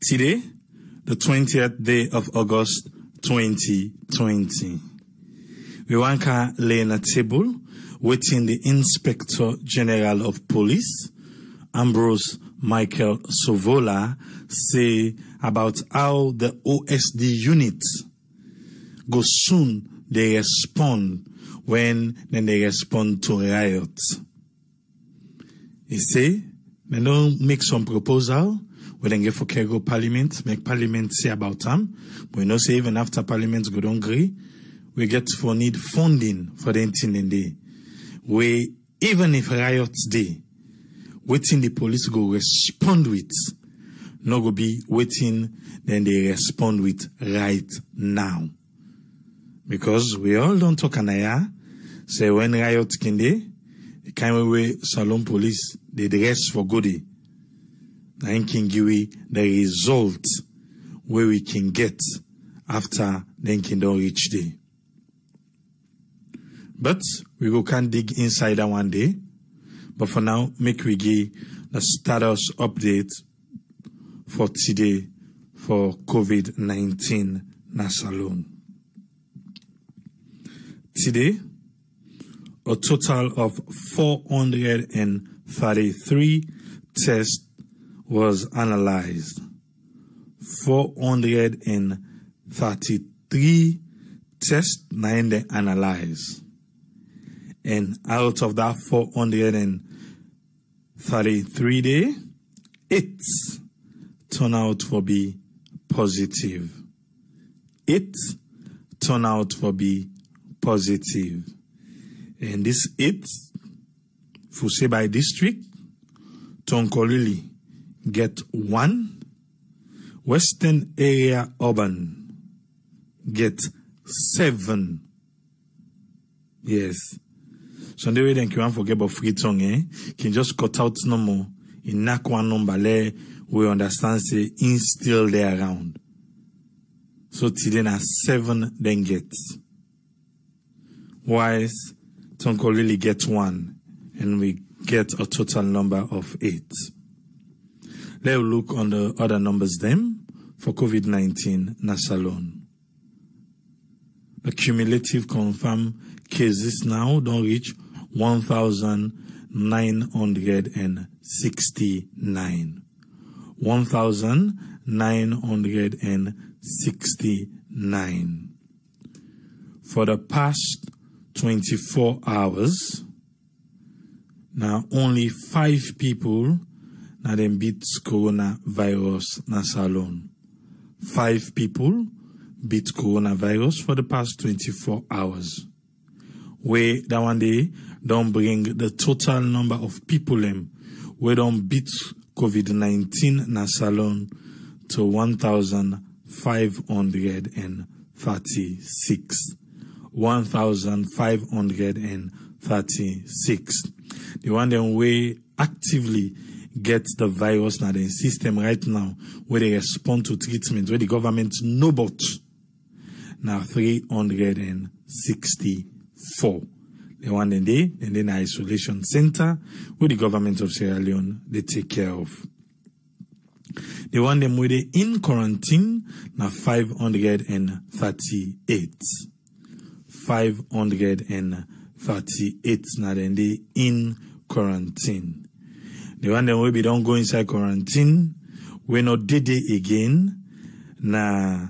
Today, the 20th day of August 2020. We want to lay on a table waiting the Inspector General of Police, Ambrose Michael Sovola, say about how the OSD unit go soon they respond when then they respond to Riot. He say they don't make some proposal we then get for Kego Parliament, make Parliament say about them. But we know say even after Parliament go don't agree, we get for need funding for the thing in day. We even if riots day, waiting the police go respond with, no go be waiting then they respond with right now. Because we all don't talk anaya, say when riot can day, the kind of way Salon police they dress for goodie. Then can give we the result where we can get after then can don't reach day. But we go can dig inside that one day. But for now, make we give the status update for today for COVID-19 na Salon. Today, a total of 433 tests was analyzed. 433 tests now they analyzed. And out of that 433 day, 8 turn out for be positive. 8 turn out for be positive. And this 8, if we say by district, Tonkolili get 1, Western Area Urban get 7. Yes. So the way then can forget about free tongue, can just cut out no more. In knock one number there, we understand say in still there around. So today na 7 then gets. Wise, Tonko really get 1, and we get a total number of 8. Let's look on the other numbers then for COVID-19 na Salon. The cumulative confirmed cases now don't reach 1,969. 1,969. For the past 24 hours, now only 5 people now then beat coronavirus na Salon. 5 people beat coronavirus for the past 24 hours. Where that one day don't bring the total number of people we don't beat COVID-19 na Salon to 1,536. 1,536. The one then we actively get the virus now the system right now where they respond to treatment where the government no but now 364. The one then they and then isolation center where the government of Sierra Leone they take care of. The one them where they in quarantine now 538. 538 now then they in quarantine. The one that we don't go inside quarantine, we not did it again. Na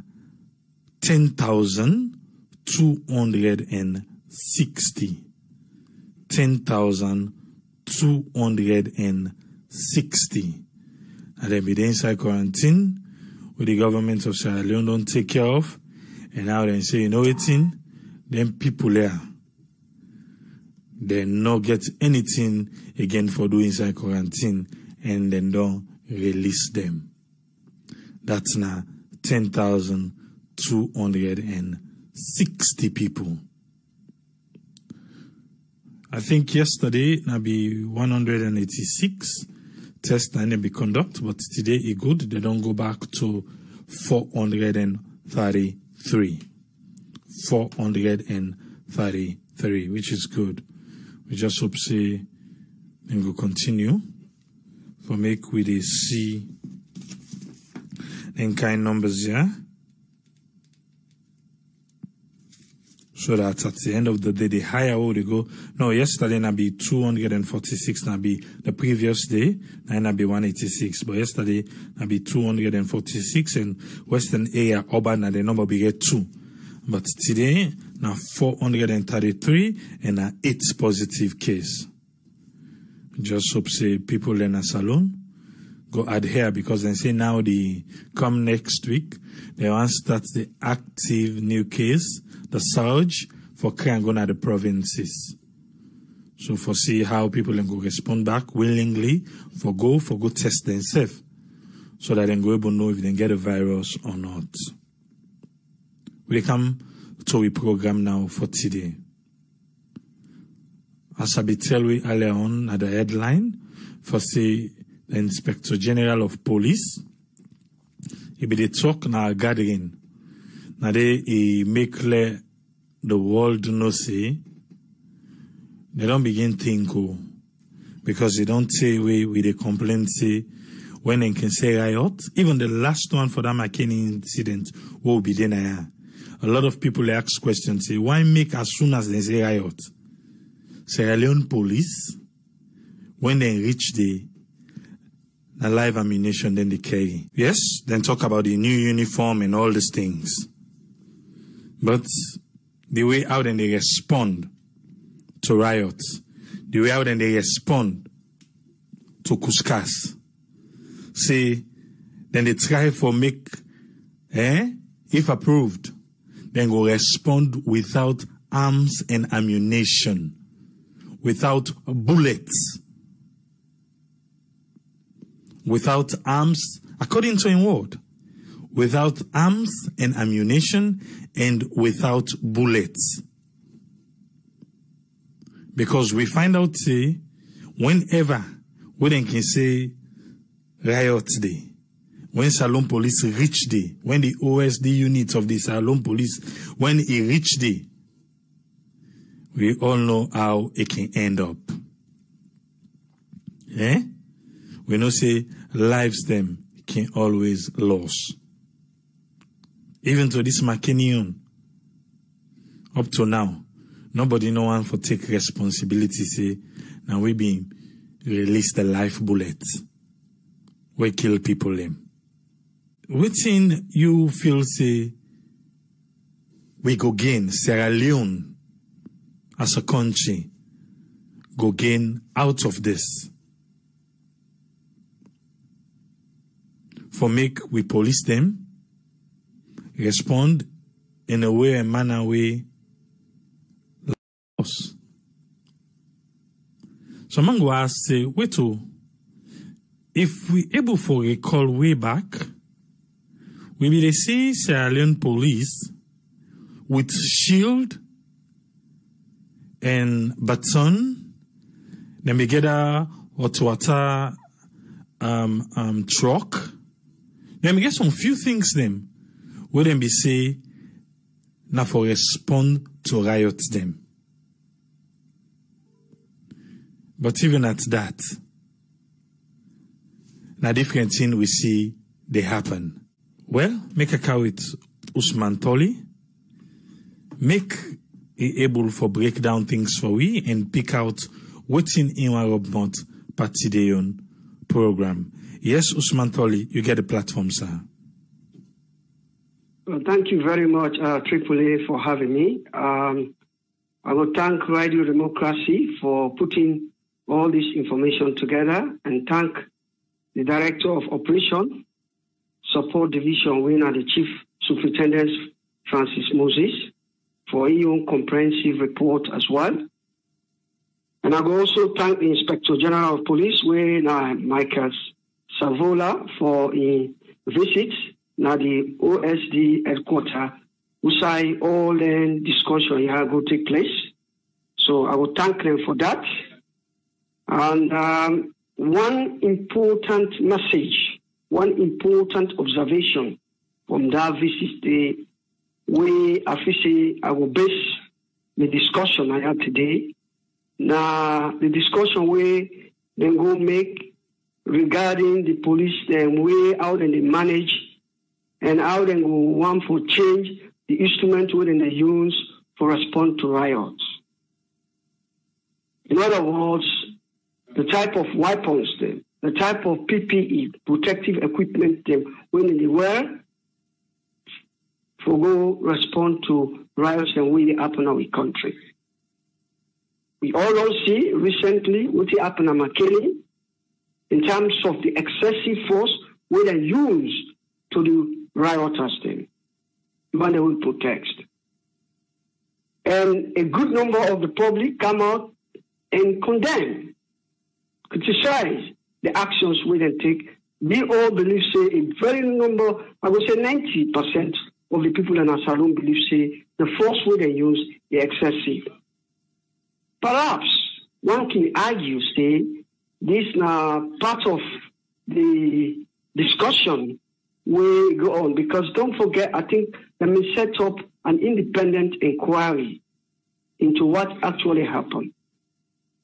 10,260. 10,260. And then be inside quarantine, where the government of Sierra Leone don't take care of. And now they say, you know it in, then people there. They not get anything again for doing inside quarantine and then don't release them. That's now 10,260 people. I think yesterday now be 186 tests and be conduct, but today is good. They don't go back to 433. 433, which is good. We just hope say and go continue for make we see in kind numbers, yeah? So that at the end of the day, the higher way they go. No, yesterday na be 246, na be the previous day, na be 186. But yesterday na be 246, and Western area, urban, na the number be get 2. But today, na 433, and na 8 positive case. Just hope say people in a salon go adhere, because they say now come next week, they want to start the active new case, the surge for crime going to the provinces. So for see how people can go respond back willingly for go test themselves, so that they go able to know if they get a virus or not. We come to a program now for today. As I be tell we earlier on at the headline, for say the Inspector General of Police, he be the talk na gathering. Now he make clear the world know say they don't begin think because they don't say we with the complaint say when they can say riot. Even the last one for that McKinney incident will be there. A lot of people ask questions, say why make as soon as they say riot? Sierra Leone police, when they reach the live ammunition, then they carry. Yes, then talk about the new uniform and all these things. But the way out and they respond to riots, the way out and they respond to Kuskas, say, then they try for make, if approved, then go respond without arms and ammunition, without bullets, without arms, according to his word, without arms and ammunition and without bullets. Because we find out, say, whenever we can say riot day, when Salon police reach day, when the OSD units of the Salon police, when it reach day, we all know how it can end up. We know say lives them can always lose. Even to this McKinney, up to now, nobody no one for take responsibility say, now we been release the life bullets. We kill people them. Within you feel say, we go gain Sierra Leone as a country, go gain out of this. For make we police them, respond in a way, a manner way, like us. So man go ask say, wait to, if we able for recall way back, we will see Sierra Leone police with shield and baton, then we get a hot water truck. Then we get some few things them where them be say now for respond to riot them. But even at that, now different thing we see they happen. Well, make a car with Usman Tolly, make it able for break down things for we and pick out what's in our month Partideon program. Yes, Usman Tolly, you get the platform, sir. Well, thank you very much, AAA, for having me. I will thank Radio Democracy for putting all this information together, and thank the Director of Operation Support Division, winner, the Chief Superintendent, Francis Moses, for his own comprehensive report as well. And I will also thank the Inspector General of Police, Michael Savola, for his visit now the OSD headquarters, which all the discussion here go take place. So I will thank them for that. And one important message, one important observation from that visit, the way I will base the discussion I had today. Now, the discussion where they go make regarding the police, the way out and they manage and how they go want for change the instrument within the use for response to riots. In other words, the type of weapons, the type of PPE, protective equipment when they wear for go respond to riots and what happen in our country. We all see recently what happened in McKinney in terms of the excessive force where they use to the rioters when they will protest. And a good number of the public come out and condemn, criticize the actions we then take. We all believe, say, a very number, I would say 90% of the people in our salon believe, say, the force we then use is excessive. Perhaps one can argue, say, this is part of the discussion we go on, because don't forget, I think let me set up an independent inquiry into what actually happened.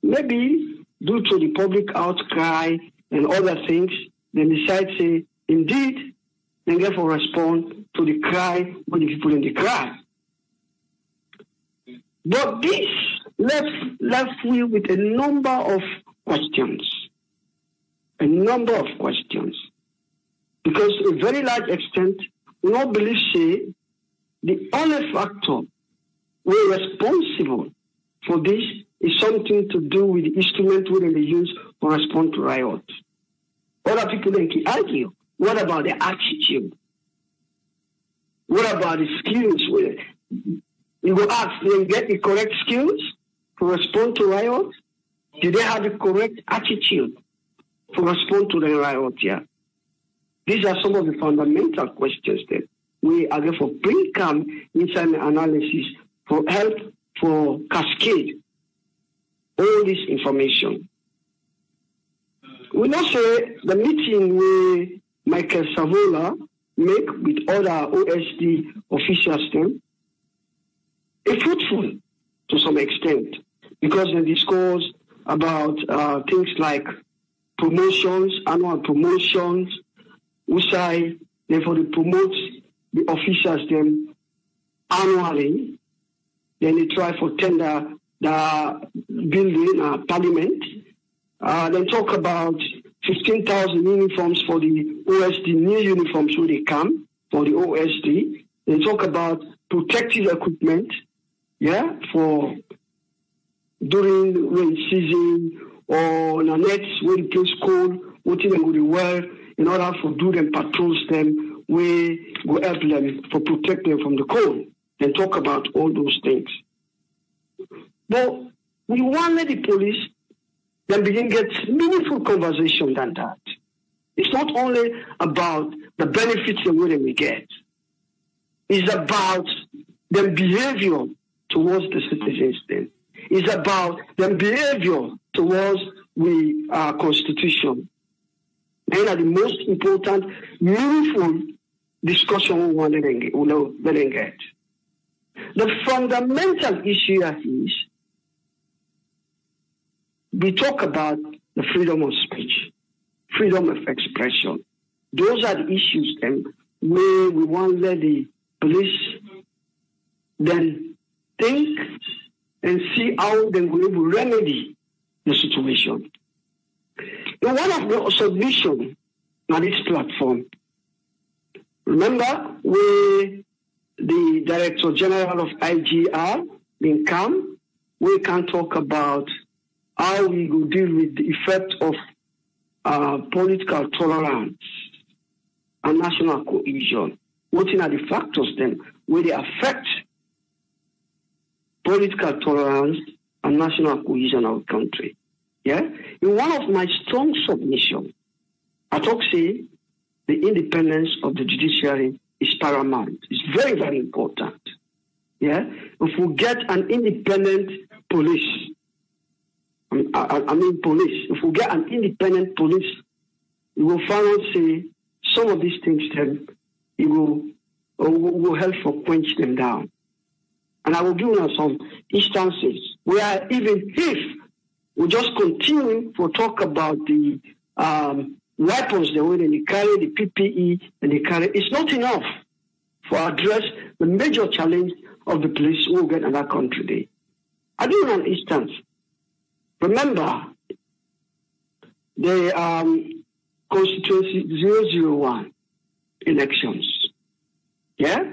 Maybe due to the public outcry and other things, they decide, say, indeed, they therefore respond to the cry when the people in the cry. But this left me with a number of questions. A number of questions. Because to a very large extent, we all believe, say, the only factor we're responsible for this is something to do with the instrument within the use for response to riots. Other people then can argue, what about the attitude? What about the skills? You will ask, did they get the correct skills to respond to riots? Did they have the correct attitude to respond to the riot? Yeah. These are some of the fundamental questions that we are going to bring come inside the analysis for help for cascade all this information. We know say the meeting with Michael Savola make with other OSD officials them is fruitful to some extent, because they discuss about things like promotions, annual promotions, which I therefore they promote the officials them annually. Then they try for tender the building, parliament. Then talk about 15,000 uniforms for the OSD, new uniforms when they come for the OSD. They talk about protective equipment, yeah, for during rain season or the nets when it gets cold, what they will wear in order for do them patrols them, we will help them for protect them from the cold. Then talk about all those things. But we want the police then begin get meaningful conversation than that. It's not only about the benefits that we get. It's about their behavior towards the citizens then. It's about their behavior towards the Constitution. These are the most important, meaningful discussion we want to get. The fundamental issue here is we talk about the freedom of speech, freedom of expression. Those are the issues then where we want to let the police then think and see how they will remedy the situation. In one of the submissions on this platform, remember where the Director General of IGR been come, we can talk about how we will deal with the effect of political tolerance and national cohesion. What are the factors then where they affect political tolerance and national cohesion of the country? Yeah. In one of my strong submissions, I talk say the independence of the judiciary is paramount. It's very, very important. Yeah. If we get an independent police, police. If we get an independent police, we will find out say some of these things then it will help for quench them down. And I will give you some instances where even if we just continue to talk about the weapons they when they carry, the PPE, and they carry, it's not enough for address the major challenge of the police who get in that country today. I'll give you an instance. Remember, the constituency 001 elections. Yeah?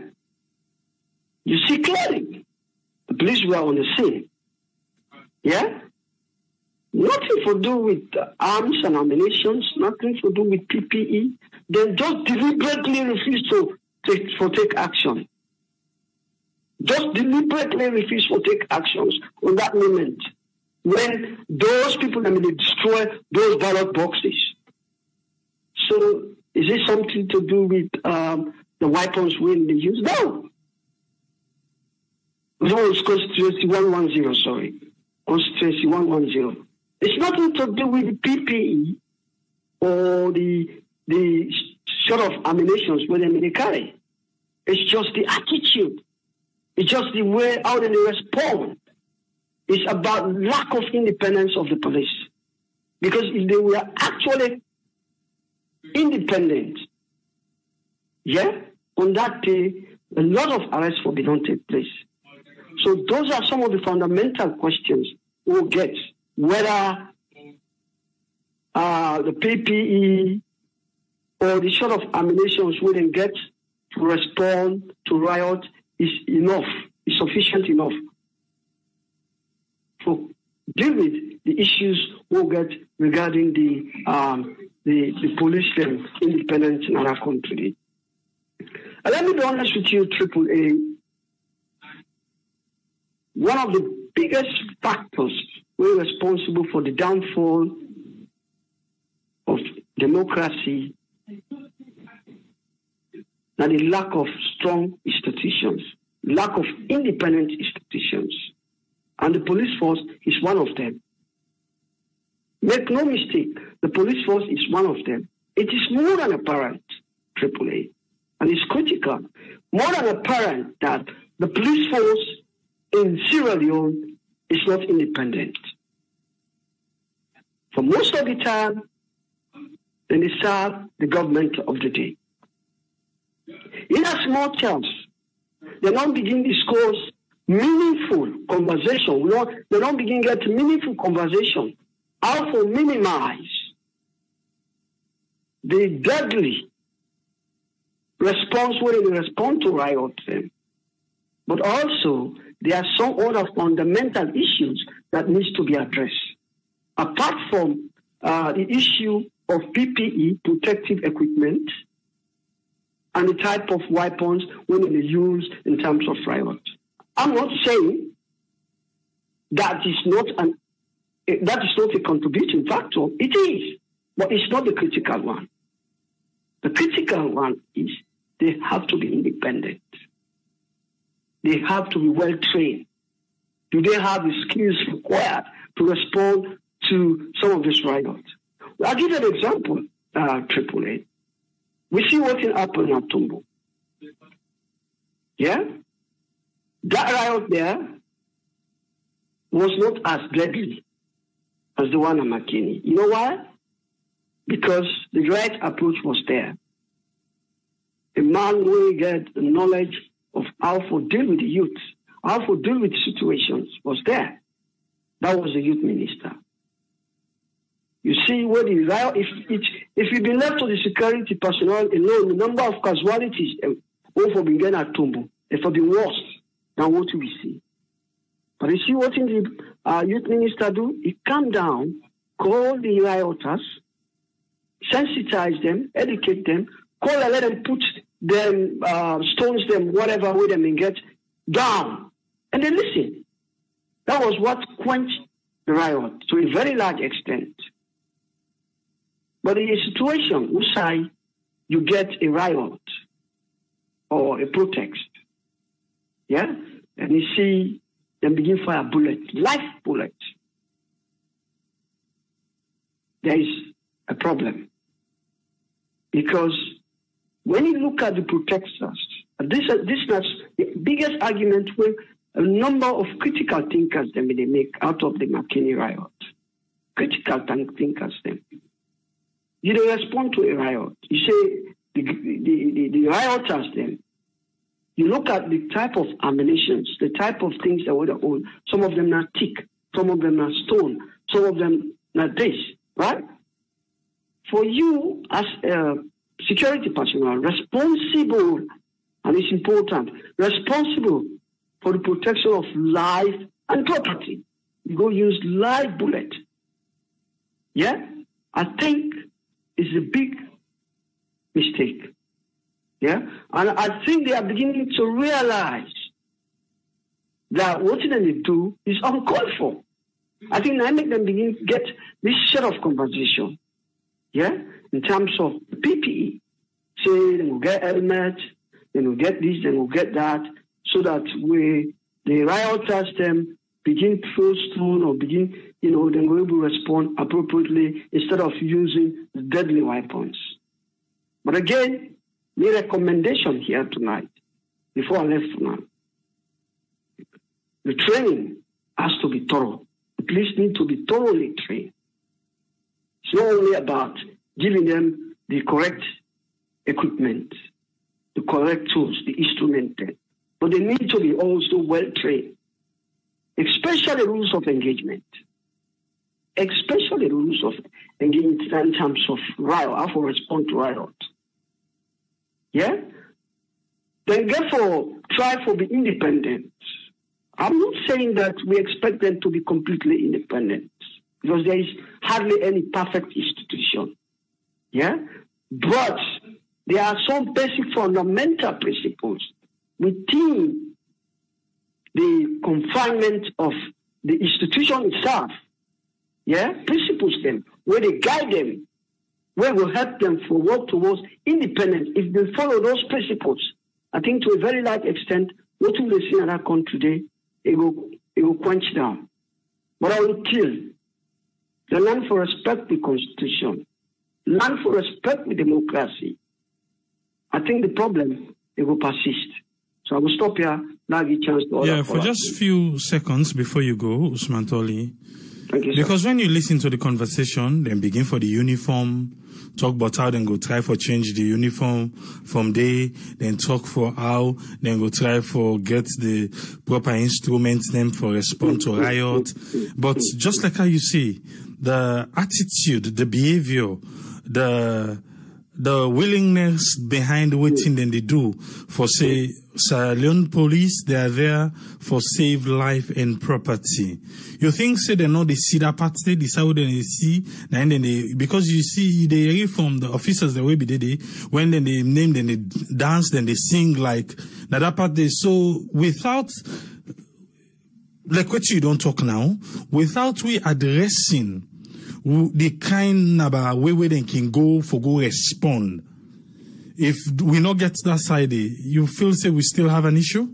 You see clearly, the police were on the scene. Yeah? Nothing to do with arms and ammunition, nothing to do with PPE. They just deliberately refuse to take action. Just deliberately refuse to take actions on that moment when those people destroy those ballot boxes. So is it something to do with the weapons when they use? No. It was Constituency 110, sorry. Constituency 110. It's nothing to do with the PPE or the sort of ammunitions where they carry. It's just the attitude. It's just the way how they respond. It's about lack of independence of the police. Because if they were actually independent, yeah, on that day, a lot of arrests will not take place. So those are some of the fundamental questions we'll get, whether the PPE or the sort of ammunition we can get to respond to riot is enough, is sufficient enough to deal with the issues we'll get regarding the police independence in our country. And let me be honest with you, AAA. One of the biggest factors we're responsible for the downfall of democracy and the lack of strong institutions, lack of independent institutions. And the police force is one of them. Make no mistake, the police force is one of them. It is more than apparent, AAA, and it's critical, more than apparent that the police force in Sierra Leone is not independent. For most of the time, then they serve the government of the day. In a small chance, they don't begin to discuss meaningful conversation. They don't begin to get meaningful conversation. How to minimize the deadly response when they respond to riot. But also, there are some other fundamental issues that needs to be addressed. Apart from the issue of PPE, protective equipment, and the type of weapons when they use in terms of riot. I'm not saying that is not a contributing factor. It is, but it's not the critical one. The critical one is they have to be independent. They have to be well trained. Do they have the skills required to respond to some of this riot? I'll give you an example, AAA. We see what happened at Tumbo. Yeah? That riot there was not as deadly as the one at McKinney. You know why? Because the right approach was there. A man will get the knowledge of how to deal with the youth, how to deal with situations was there. That was the youth minister. You see, where the riot, if you've been left to the security personnel alone, the number of casualties will be getting at Tumbo. It will be worse than what we see. But you see what the youth minister do? He calm down, call the rioters, sensitize them, educate them, call and let them put them, stones them, whatever way they may get down. And they listen. That was what quenched the riot to a very large extent. But in a situation where you get a riot or a protest, yeah, and you see them begin fire bullets, live bullets, there is a problem. Because when you look at the protesters, this is the biggest argument where a number of critical thinkers they make out of the McKinney riot. Critical thinkers them. did they respond to a riot? You say the rioters then, you look at the type of ammunitions, the type of things that were own. Some of them are thick, some of them are stone, some of them are this, right? For you as a security personnel, responsible, and it's important, responsible for the protection of life and property. You go use live bullet. Yeah? I think it's a big mistake. Yeah? And I think they are beginning to realize that what they do is uncalled for. I think I make them begin to get this sort of conversation. Yeah? In terms of PPE. Say, then we'll get helmet, then we'll get this, then we'll get that, so that the rioters then begin to throw stone or begin, then we're able to respond appropriately instead of using deadly weapons. But again, my recommendation here tonight, before I left tonight, the training has to be thorough. The police need to be thoroughly trained. It's not only about giving them the correct equipment, the correct tools, the instrument, but they need to be also well trained, especially rules of engagement. Especially rules of engagement in terms of riot, how to respond to riot. Yeah? Then therefore, try to be independent. I'm not saying that we expect them to be completely independent, because there is hardly any perfect institution. Yeah? But there are some basic fundamental principles within the confinement of the institution itself. Yeah? Principles them, where they guide them, where will help them for work towards independence. If they follow those principles, I think to a very large extent, what we will see in our country today, it will quench down. But I will kill. They learn to respect the Constitution. Learn to respect the democracy. I think the problem, it will persist. So I will stop here. Now give a chance to other for just a few seconds before you go, Usman Toli. Thank you, sir. Because when you listen to the conversation, then begin for the uniform, talk about how then go try for change the uniform from day, then talk for how, then go try for get the proper instruments then for respond to riot. But just like how you see, the attitude, the behavior, the willingness behind waiting then they do for say Leone police, they are there for save life and property. You think say they know they see that part, they decide they see, and then they, because you see they hear from the officers the way they when then they name, then they dance, then they sing like that part they, so without like what you don't talk now, without we addressing the kind of way where they can go respond. If we not get that side, you feel say we still have an issue?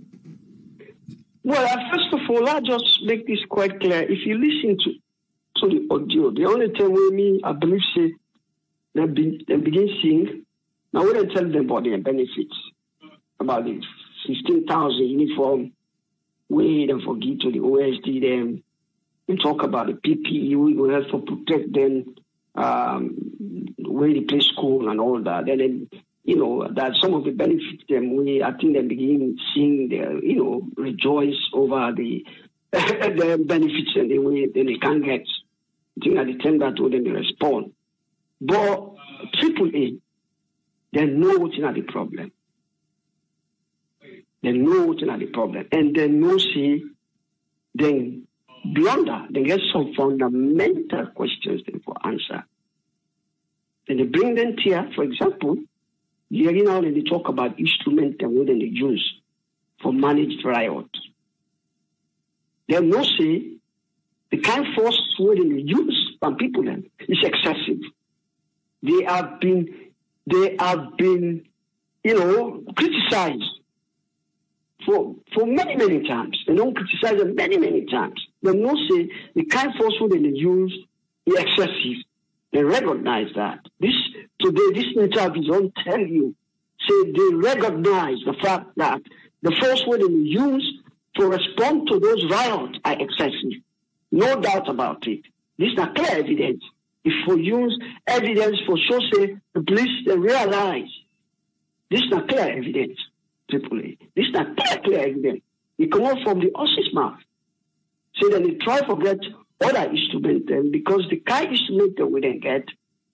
Well, first of all, I'll just make this quite clear. If you listen to the audio, the only thing with me, I believe, say, they begin seeing, now we don't tell them about their benefits, about the 15,000 uniform, we don't forget to the OSD them, we talk about the PPE, we will have to protect them, where they play school and all that. Then, that some of the benefits them, I think they begin seeing their, rejoice over the benefits and the way then they can get. I think at the time that then they respond. But AAA, they know what's not the problem. They know what's not the problem. And they know, see, then beyond that, they get some fundamental questions then for answer. And they bring them here, for example, they talk about instruments and what they use for managed riot. They will say the kind of force where they use from people then is excessive. They have been, criticized for many, many times. They don't criticize them many, many times. They will say the kind of force where they use is excessive. They recognize that. Today, this interview don't tell you. Say they recognize the fact that the force where they use to respond to those riots are excessive. No doubt about it. This is clear evidence. If we use evidence for show say the police they realize this is not clear evidence, AAA. This is not clear evidence. It come out from the horse's mouth. So then they try to get other instruments then because the kind instrument that we then get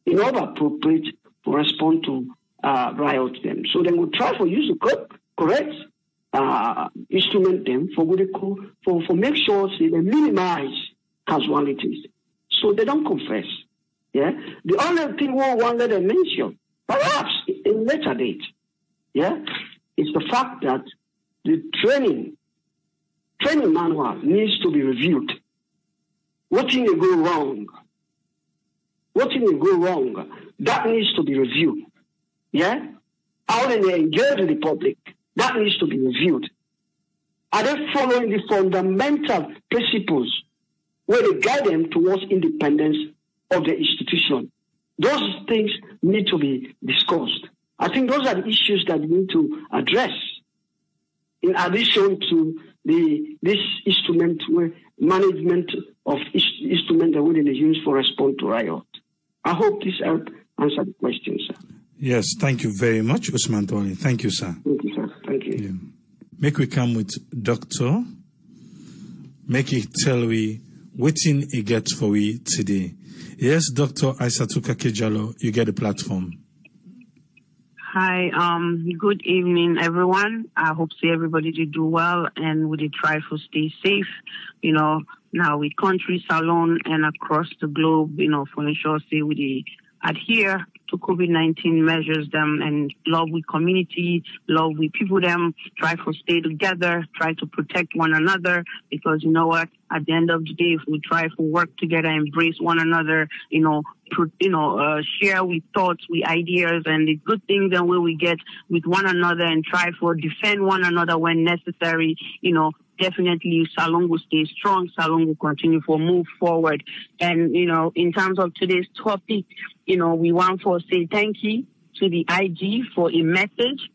in order appropriate to respond to riot them. So then we try to use the correct instrument them for make sure they minimize casualties. So they don't confess. Yeah. The only thing we want to mention, perhaps in later date, yeah, is the fact that the training manual needs to be reviewed. What thing go wrong? What thing go wrong? That needs to be reviewed. Yeah? How they engage the public, that needs to be reviewed. Are they following the fundamental principles where they guide them towards independence of the institution? Those things need to be discussed. I think those are the issues that we need to address in addition to this instrument where management of instrument that we use for response to riot. I hope this helped answer the question, sir. Yes, thank you very much, Usman Tony. Thank you, sir. Thank you, sir. Thank you. Yeah. Make we come with doctor. Make it tell we waiting he gets for we today. Yes, Dr. Aisatuka Kejalo, you get the platform. Hi, good evening, everyone. I hope everybody did do well and we did try to stay safe. You know, now we country salon and across the globe, you know, for ensure we adhere to COVID-19 measures them and love with community, love with people them, try to stay together, try to protect one another because you know what, at the end of the day, if we try to work together, embrace one another, share with thoughts, with ideas and the good things and where we get with one another and try to defend one another when necessary, definitely Salon will stay strong. Salon will continue to move forward. And, in terms of today's topic, we want to say thank you to the IG for a message,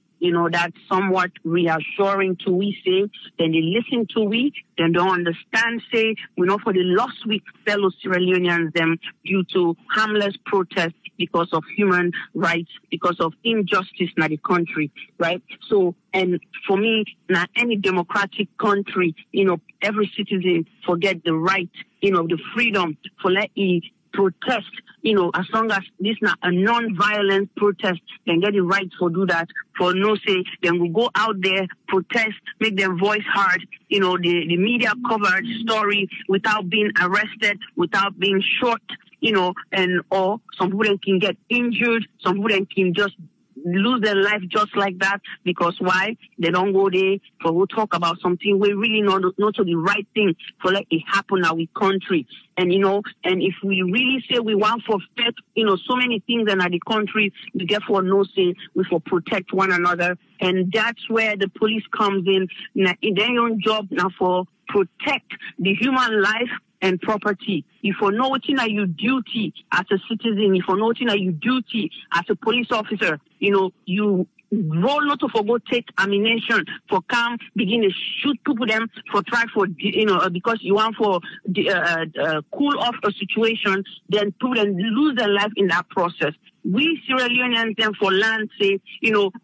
that's somewhat reassuring to we say, then they listen to we, then don't understand, say, for the lost with fellow Sierra Leoneans them due to harmless protests because of human rights, because of injustice in the country, right? So, and for me, now any democratic country, every citizen forget the right, the freedom for let protest, as long as this not a non-violent protest, then get the right to do that. For no say, then we go out there, protest, make them voice hard, the media covered story without being arrested, without being shot, or some people can get injured, some people can just lose their life just like that because why? They don't go there for we'll talk about something we really not to the right thing for let it happen in our country. And and if we really say we want for faith, so many things in the country, we get for no say, we for protect one another. And that's where the police comes in their own job now for protect the human life and property. If you know what are your duty as a citizen, if you know what are your duty as a police officer, you roll not to forgo take ammunition for come begin to shoot people them for try for because you want for cool off a situation, then people then lose their life in that process. We Sierra Leoneans then for land say,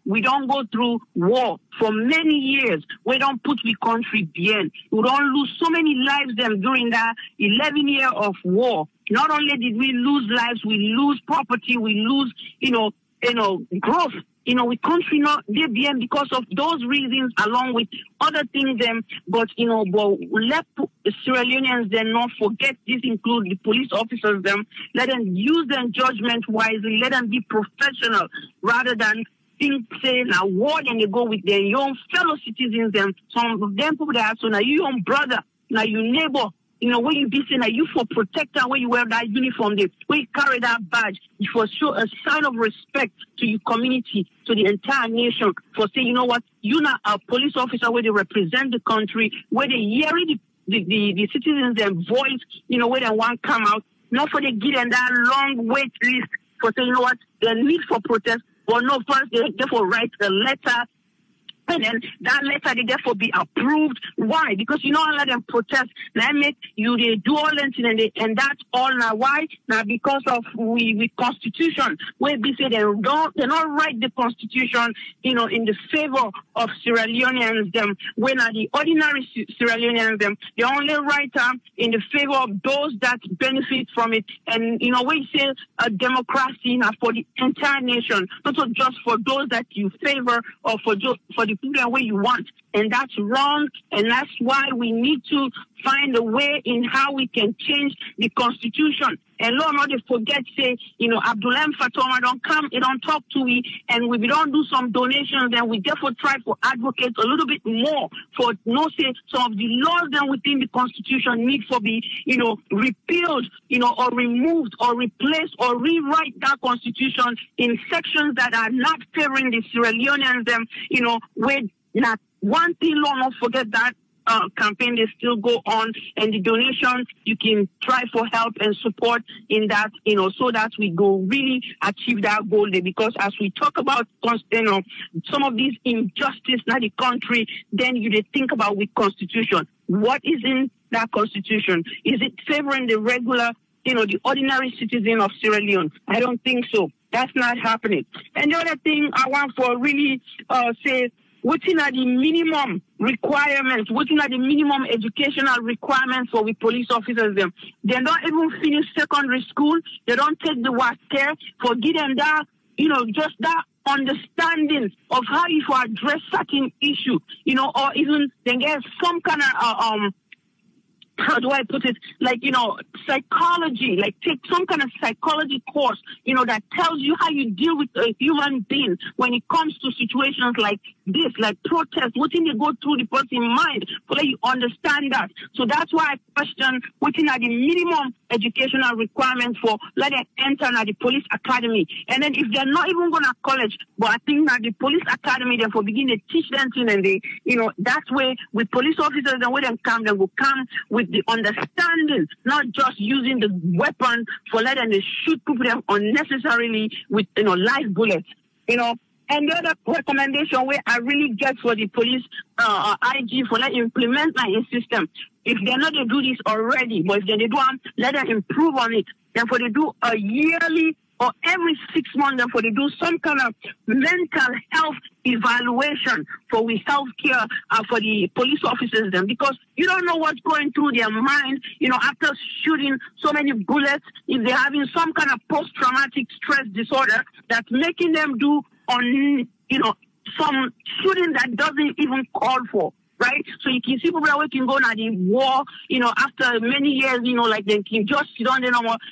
we don't go through war for many years. We don't put the country behind. We don't lose so many lives them during that 11 year of war. Not only did we lose lives, we lose property, we lose, growth. We country not they behind because of those reasons along with other things them. But let Sierra Leoneans then not forget this include the police officers them. Let them use their judgment wisely. Let them be professional rather than think say now war and they go with their young fellow citizens them. Some of them people that are so now you own brother, now your neighbor. When you be saying that you for protector, when you wear that uniform, when you carry that badge, you for show a sign of respect to your community, to the entire nation, for saying, you're not a police officer where they represent the country, where they hear the citizens' their voice, where they want to come out, not for they get in that long wait list for saying, the need for protest, or no, first they therefore write a letter And then that letter, they therefore be approved. Why? Because you know, let them protest. Let make you they do all that, and that's all now. Why? Now because of we constitution where we say they not write the constitution, you know, in the favor of Sierra Leoneans. Them when are the ordinary Sierra Leoneans them they only write in the favor of those that benefit from it. And you know, we say a democracy now for the entire nation, not just for those that you favor or for the people where you want. And that's wrong. And that's why we need to find a way in how we can change the constitution. And Lord, not to forget, say, you know, Abdullah Fatoma don't come, he don't talk to me, and we don't do some donations, then we therefore try for advocates a little bit more for no say some of the laws that within the constitution need for be, you know, repealed, you know, or removed or replaced or rewrite that constitution in sections that are not favoring the Sierra Leoneans, them, you know, with not one thing, Lord, not forget that campaign, they still go on, and the donations, you can try for help and support in that, you know, so that we go really achieve that goal there. Because as we talk about, you know, some of these injustice in the country, then you think about with constitution. What is in that constitution? Is it favoring the regular, you know, the ordinary citizen of Sierra Leone? I don't think so. That's not happening. And the other thing I want for really say, within the minimum requirements, within the minimum educational requirements for we police officers, them they don't even finish secondary school. They don't take the work care for give them that, you know, just that understanding of how you address certain issue, you know, or even they get some kind of how do I put it? Like, you know, psychology, like take some kind of psychology course, you know, that tells you how you deal with a human being when it comes to situations like this, like protest, what thing they go through the person's mind, so that you understand that. So that's why I question within the minimum educational requirements for let them enter the police academy. And then if they're not even going to college, but I think that the police academy, therefore begin to teach them things, and they, you know, that's where with police officers, and when they will come with the understanding, not just using the weapon for letting they shoot people them unnecessarily with, you know, live bullets, you know. And the other recommendation where I really get for the police IG for let implement my system. If they're not to do this already, but if they do, let them improve on it. Therefore, they do a yearly or every 6 months, therefore they do some kind of mental health evaluation for we healthcare for the police officers then, because you don't know what's going through their mind, you know, after shooting so many bullets, if they're having some kind of post-traumatic stress disorder that's making them do on, you know, some shooting that doesn't even call for. Right? So you can see people that can go on the war, you know, after many years, you know, like they can just sit down,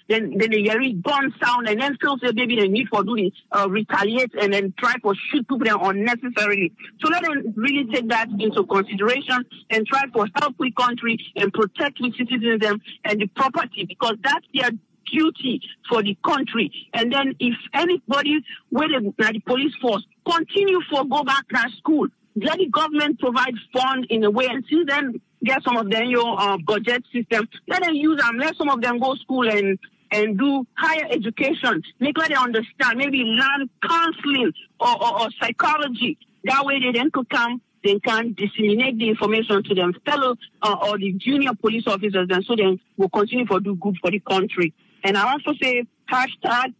then they hear it gun sound, and then still say maybe they need for doing retaliate and then try to shoot people there unnecessarily. So let them really take that into consideration and try to help with country and protect with citizens and the property, because that's their duty for the country. And then if anybody with the police force continue for go back to school, let the government provide funds in a way, and since then get some of them your budget system, let them use them, let some of them go to school and do higher education, make let them understand, maybe learn counseling or psychology. That way they then could come, they can disseminate the information to them fellow or the junior police officers, and so then will continue to do good for the country. And I also say hashtag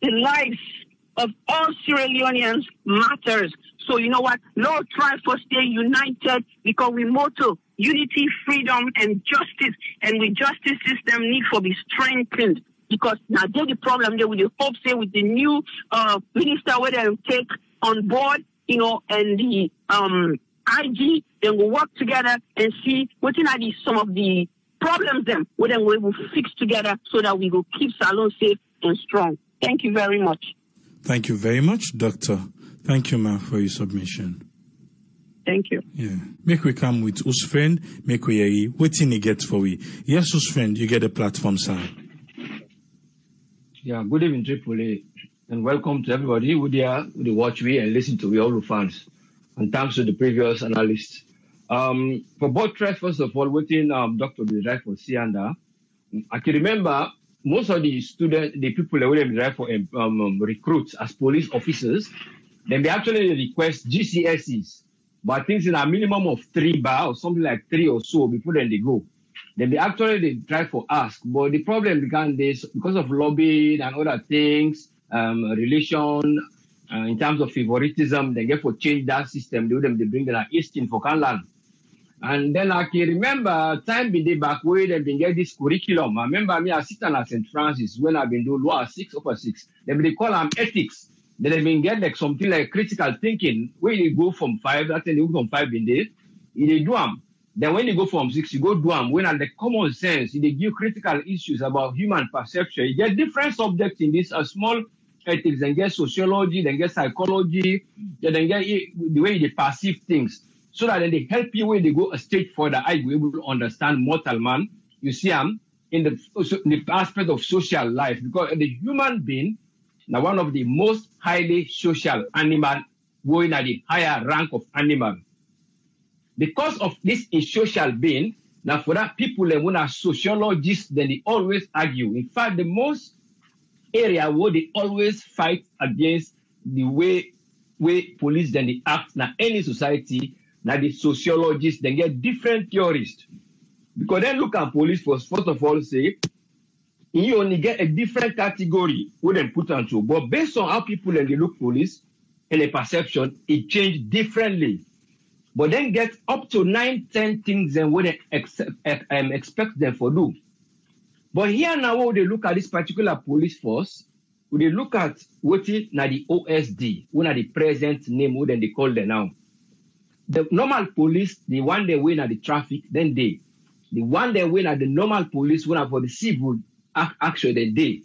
the lives of all Sierra Leoneans matters. So you know what? Lord, try for stay united, because we motto unity, freedom, and justice. And with justice system need for be strengthened, because now there's the problem there with the hope, say with the new minister where they take on board, you know, and the IG, then we'll work together and see what are some of the problems then we will fix together so that we will keep Salon safe and strong. Thank you very much. Thank you very much, Doctor. Thank you, ma'am, for your submission. Thank you. Yeah. Make we come with us friend, make we hear what he gets for we. Yes, us friend, you get a platform, sir. Yeah, good evening, Tripoli, and welcome to everybody who there who watch me and listen to me, all the fans. And thanks to the previous analysts. For both tracks, first of all, within Dr. Bidrai for Sianda, I can remember most of the students, the people that would drive for recruits as police officers, then they actually request GCSEs but I think in a minimum of 3 bar or something like 3 or so before then they go. Then they try for ask, but the problem began this because of lobbying and other things, relation, in terms of favoritism, they get for change that system. They bring the East in for Canland. And then I can remember time been day back where they been get this curriculum. I remember me assistant at St. Francis when I've been doing law 6 upper 6. They call them ethics. Then they been get like something like critical thinking where you go from 5, that's when you go from 5 in day, you do them. Then when you go from 6, you go do them. When at the common sense, they give critical issues about human perception. You get different subjects in this small ethics, then get sociology, then get psychology, then get the way they perceive things. So that then they help you when they go a stage further, I will be able to understand mortal man. You see, in the aspect of social life, because the human being, now one of the most highly social animal, going at the higher rank of animal. Because of this in social being, now for that people when are sociologists, then they always argue. In fact, the most area where they always fight against the way police then they act in any society. Now the sociologists then get different theorists. Because then look at police first of all say, you only get a different category where they put onto. But based on how people then they look police and the perception, it changed differently. But then get up to 9, 10 things and what they expect them for do. But here now when they look at this particular police force, when they look at what is now the OSD, when are the present name, what then they call them now. The normal police, the one they win at the traffic, then they. The one they win at the normal police, when for the civil action, then they.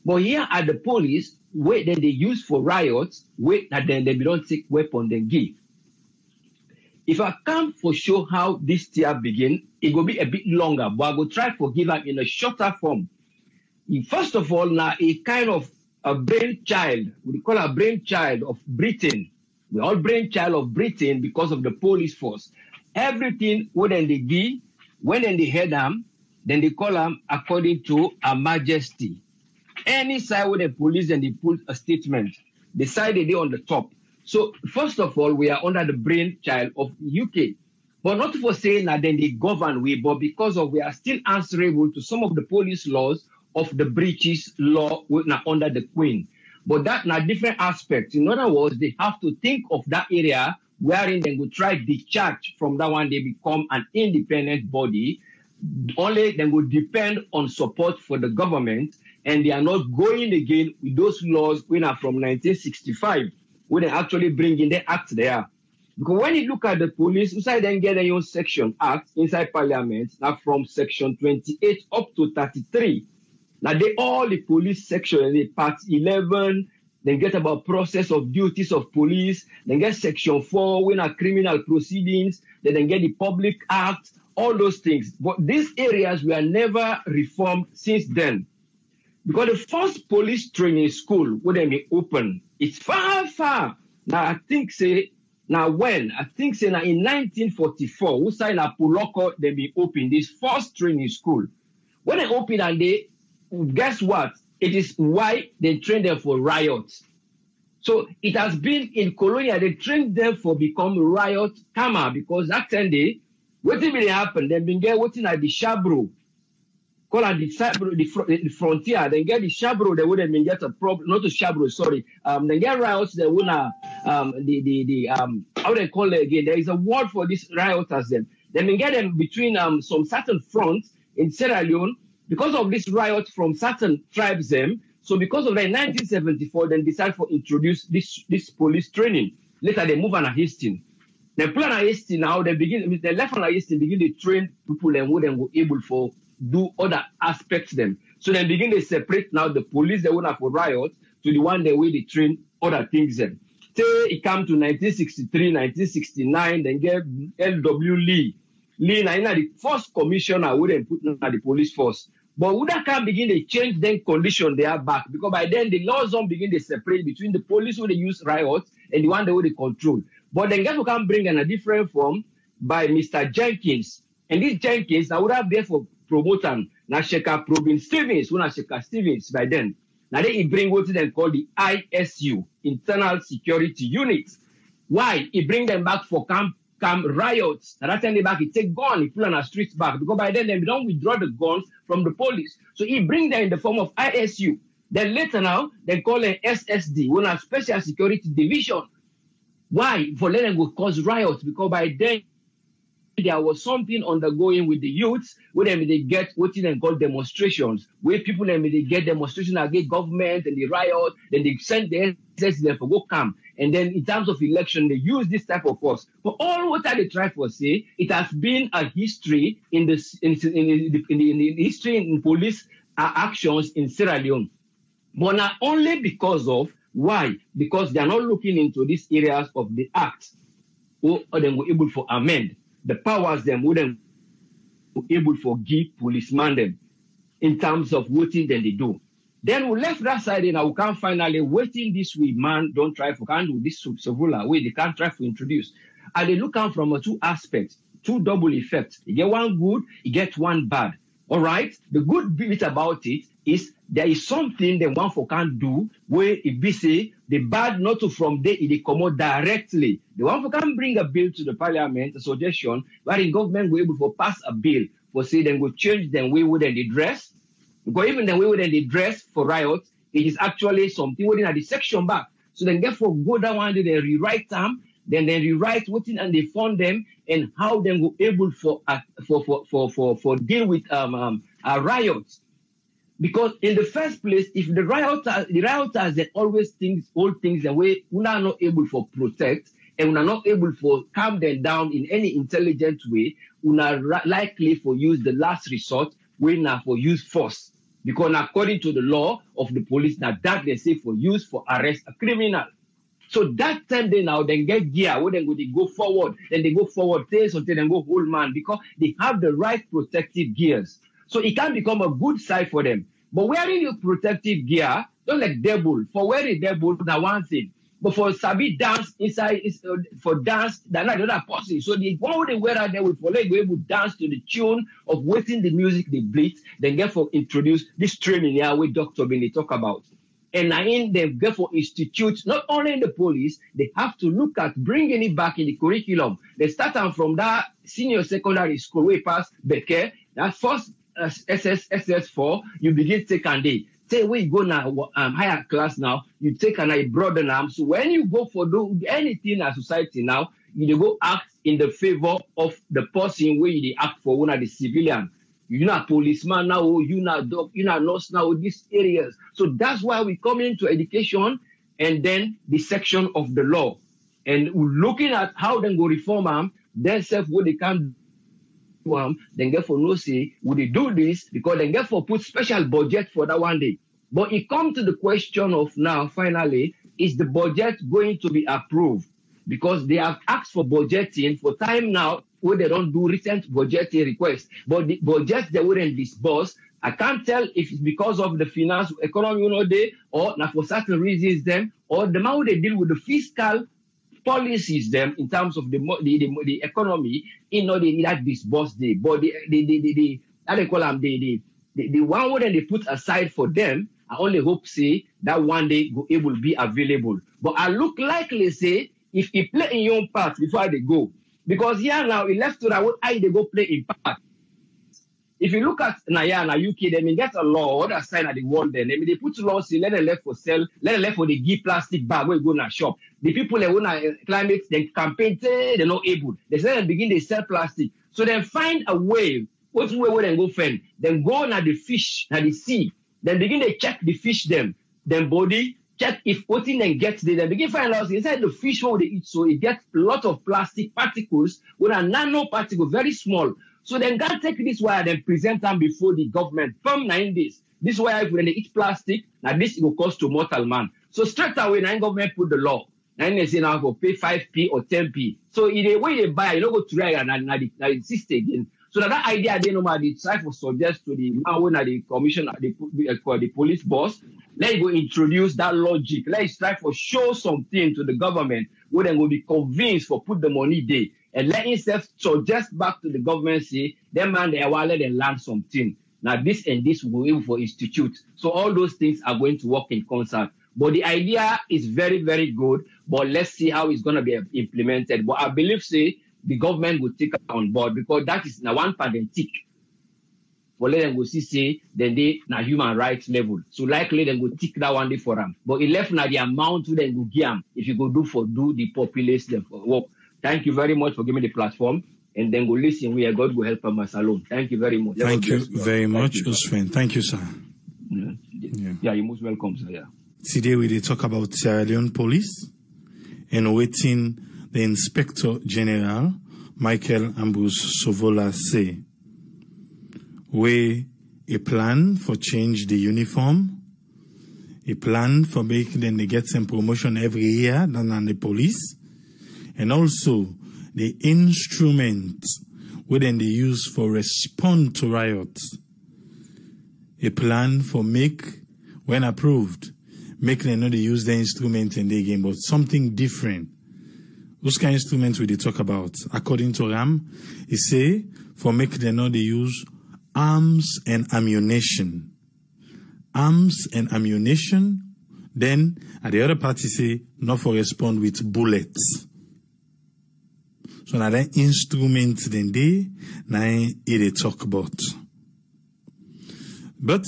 But here at the police, where then they use for riots, where that then they don't take weapon, then give. If I come for show how this year begin, it will be a bit longer, but I will try to give them in a shorter form. First of all, now a kind of a brainchild, we call a brainchild of Britain. We all brainchild of Britain because of the police force. Everything when they give, when they head them, then they call them according to Her Majesty. Any side where the police and they put a statement, the side they on the top. So first of all, we are under the brainchild of UK. But not for saying that then they govern we, but because of we are still answerable to some of the police laws of the British law under the Queen. But that na different aspect. In other words, they have to think of that area wherein they will try discharge from that one, they become an independent body. Only they will depend on support for the government, and they are not going again with those laws when are from 1965, when they actually bring in the act there. Because when you look at the police, inside then get their own section act inside Parliament, now from section 28 up to 33. Now they all the police section, the part 11, then get about process of duties of police, then get section 4, when are criminal proceedings, then get the public act, all those things. But these areas were never reformed since then. Because the first police training school when they be open, it's far. Now I think say now in 1944, we signed a Puloko, they be open this first training school. When they open and they guess what? It is why they train them for riots. So it has been in Colonia, they trained them for become riot camera because that time what really happened? They been get waiting at the Shabro. Call at the frontier, then get the Shabro, they wouldn't even get a problem, not the Shabro, sorry. Then get riots, they wanna how they call it again? There is a word for this rioters then. They been get them between some certain fronts in Sierra Leone. Because of this riot from certain tribes, so because of that, in 1974, then decide to introduce this police training. Later, they move on a Hastings. They plan a Hastings now. They left on a Hastings, begin to train people and who then were able to do other aspects them. So they begin to separate now the police they want for riot to the one they way they train other things them. Say it come to 1963, 1969, then get L.W. Lee. Lee now the first commissioner who then put on the police force. But would that can begin to change then condition they are back because by then the laws don't begin to separate between the police who they use riots and the one they will control. But then guys can bring in a different form by Mr. Jenkins. And this Jenkins now would have there for promoting now Sheka Probin Stevens, who na Sheka Stevens by then. Now they bring what they call the ISU, Internal Security Unit. Why? He bring them back for camp riots. And that time they back, he take gun, he put on a street back. Because by then they don't withdraw the guns from the police. So he bring them in the form of ISU. Then later now, they call it SSD, one of Special Security Division. Why? For letting go cause riots. Because by then, there was something undergoing with the youths where they get what they call demonstrations, where people they get demonstrations against government and the riot, then they send the SS them for go camp. And then in terms of election, they use this type of force. But all what they try to say, it has been a history in the history in police actions in Sierra Leone. But not only because of why? Because they are not looking into these areas of the act, or they were able to amend the powers them wouldn't be able to give policemen them in terms of voting then they do. Then we left that side and we can finally waiting this way, man, don't try for can do this Savula way, they can't try to introduce. And they look at from two aspects, two double effects. You get one good, you get one bad. All right. The good bit about it is there is something the one for can do where if we say the bad not to from there it come out directly. The one for can bring a bill to the parliament, a suggestion where the government will able to pass a bill for say then go change them way within the dress. Because even the way within the dress for riot, it is actually something within the section back. So then therefore go down and they rewrite them. Then they rewrite what in and they fund them and how they go able for deal with riots. Because in the first place, if the rioters they always think all things the way we are not able to protect and we are not able to calm them down in any intelligent way, we are likely for use the last resort, we now for use force. Because according to the law of the police, now that they say for use for arrest a criminal. So that time they now then get gear, where they go forward, then they go forward, until they go whole man, because they have the right protective gears. So it can become a good side for them. But wearing your protective gear, don't like devil. For wearing devil, now one thing. But for Sabi dance inside is for dance, they're not the other person. So the one they wear out there will follow go able to dance to the tune of waiting the music they blitz, then therefore introduce this training here with Dr. Benny talk about. And in them, therefore, institute, not only in the police, they have to look at bringing it back in the curriculum. They start from that senior secondary school way past Becker, that first SS4, you begin second day. Say where you go now, higher class now, you take and I broaden them. So when you go for do anything in society now, you go act in the favor of the person where you act for one of the civilian. You're not policeman now, you're not doc, you're not nurse now, these areas. So that's why we come into education and then the section of the law. And we're looking at how they go reform them, then self what they can do, then therefore no say, would they do this? Because then therefore put special budget for that one day. But it comes to the question of now, finally, is the budget going to be approved? Because they have asked for budgeting for time now, where they don't do recent budgeting requests, but the budget they wouldn't disburse. I can't tell if it's because of the finance economy, or not for certain reasons them, or the how they deal with the fiscal policies them in terms of the economy, they need that disburse day. But how they call them the one where they put aside for them, I only hope say that one day go able to be available. But I look likely say if he play in your part before they go. Because here now, he left to that what I they go play in part. If you look at Naya and UK, they may get a law, other side of the world then. They put laws in, let them left for sell, let them left for the give plastic bag where you go in a shop. The people that want to climate, they campaign, they're not able. They say they begin to sell plastic. So they find a way, what's the way where they go find? Then go on at the fish, at the sea. Then begin to check the fish them body, check if what in them gets there. Then begin find out inside the fish what they eat. So it gets a lot of plastic particles with a nanoparticle, very small. So then God take this wire and present them before the government from 9 days. This wire when they eat plastic, now this will cost to mortal man. So straight away, now government put the law. Now they say now go pay 5p or 10p. So in the way they buy, you don't go try and insist again. So that idea they normally try to suggest to the man the commissioner, the police boss. Let's go introduce that logic. Let's try to show something to the government where they will be convinced for put the money there. And let himself suggest back to the government, say, them man, they will let them learn something. Now, this and this will be able for institute. So all those things are going to work in concert. But the idea is very, very good. But let's see how it's going to be implemented. But I believe, say, the government will take it on board because that is now one part and tick. For let them go see, say, then they na human rights level. So likely they go tick that one day for them. But it left now the amount to them go give them if you go do the populace them for work. Thank you very much for giving me the platform. And then go listen where God will help us alone. Thank you very much. Thank you very much, Usman. Thank you, sir. Yeah, you're most welcome, sir. Yeah. Today we did talk about Sierra Leone Police and waiting the Inspector General, Michael Ambrose Sovola, say, we a plan for change the uniform, a plan for making them they get some promotion every year than the police, and also the instrument within they use for respond to riots. A plan for make, when approved, make them not use the instrument in the game, but something different. Those kind of instruments we they talk about. According to Ram, he say for make them not use arms and ammunition. Arms and ammunition. Then at the other party say not for respond with bullets. So now that instrument then they talk about. But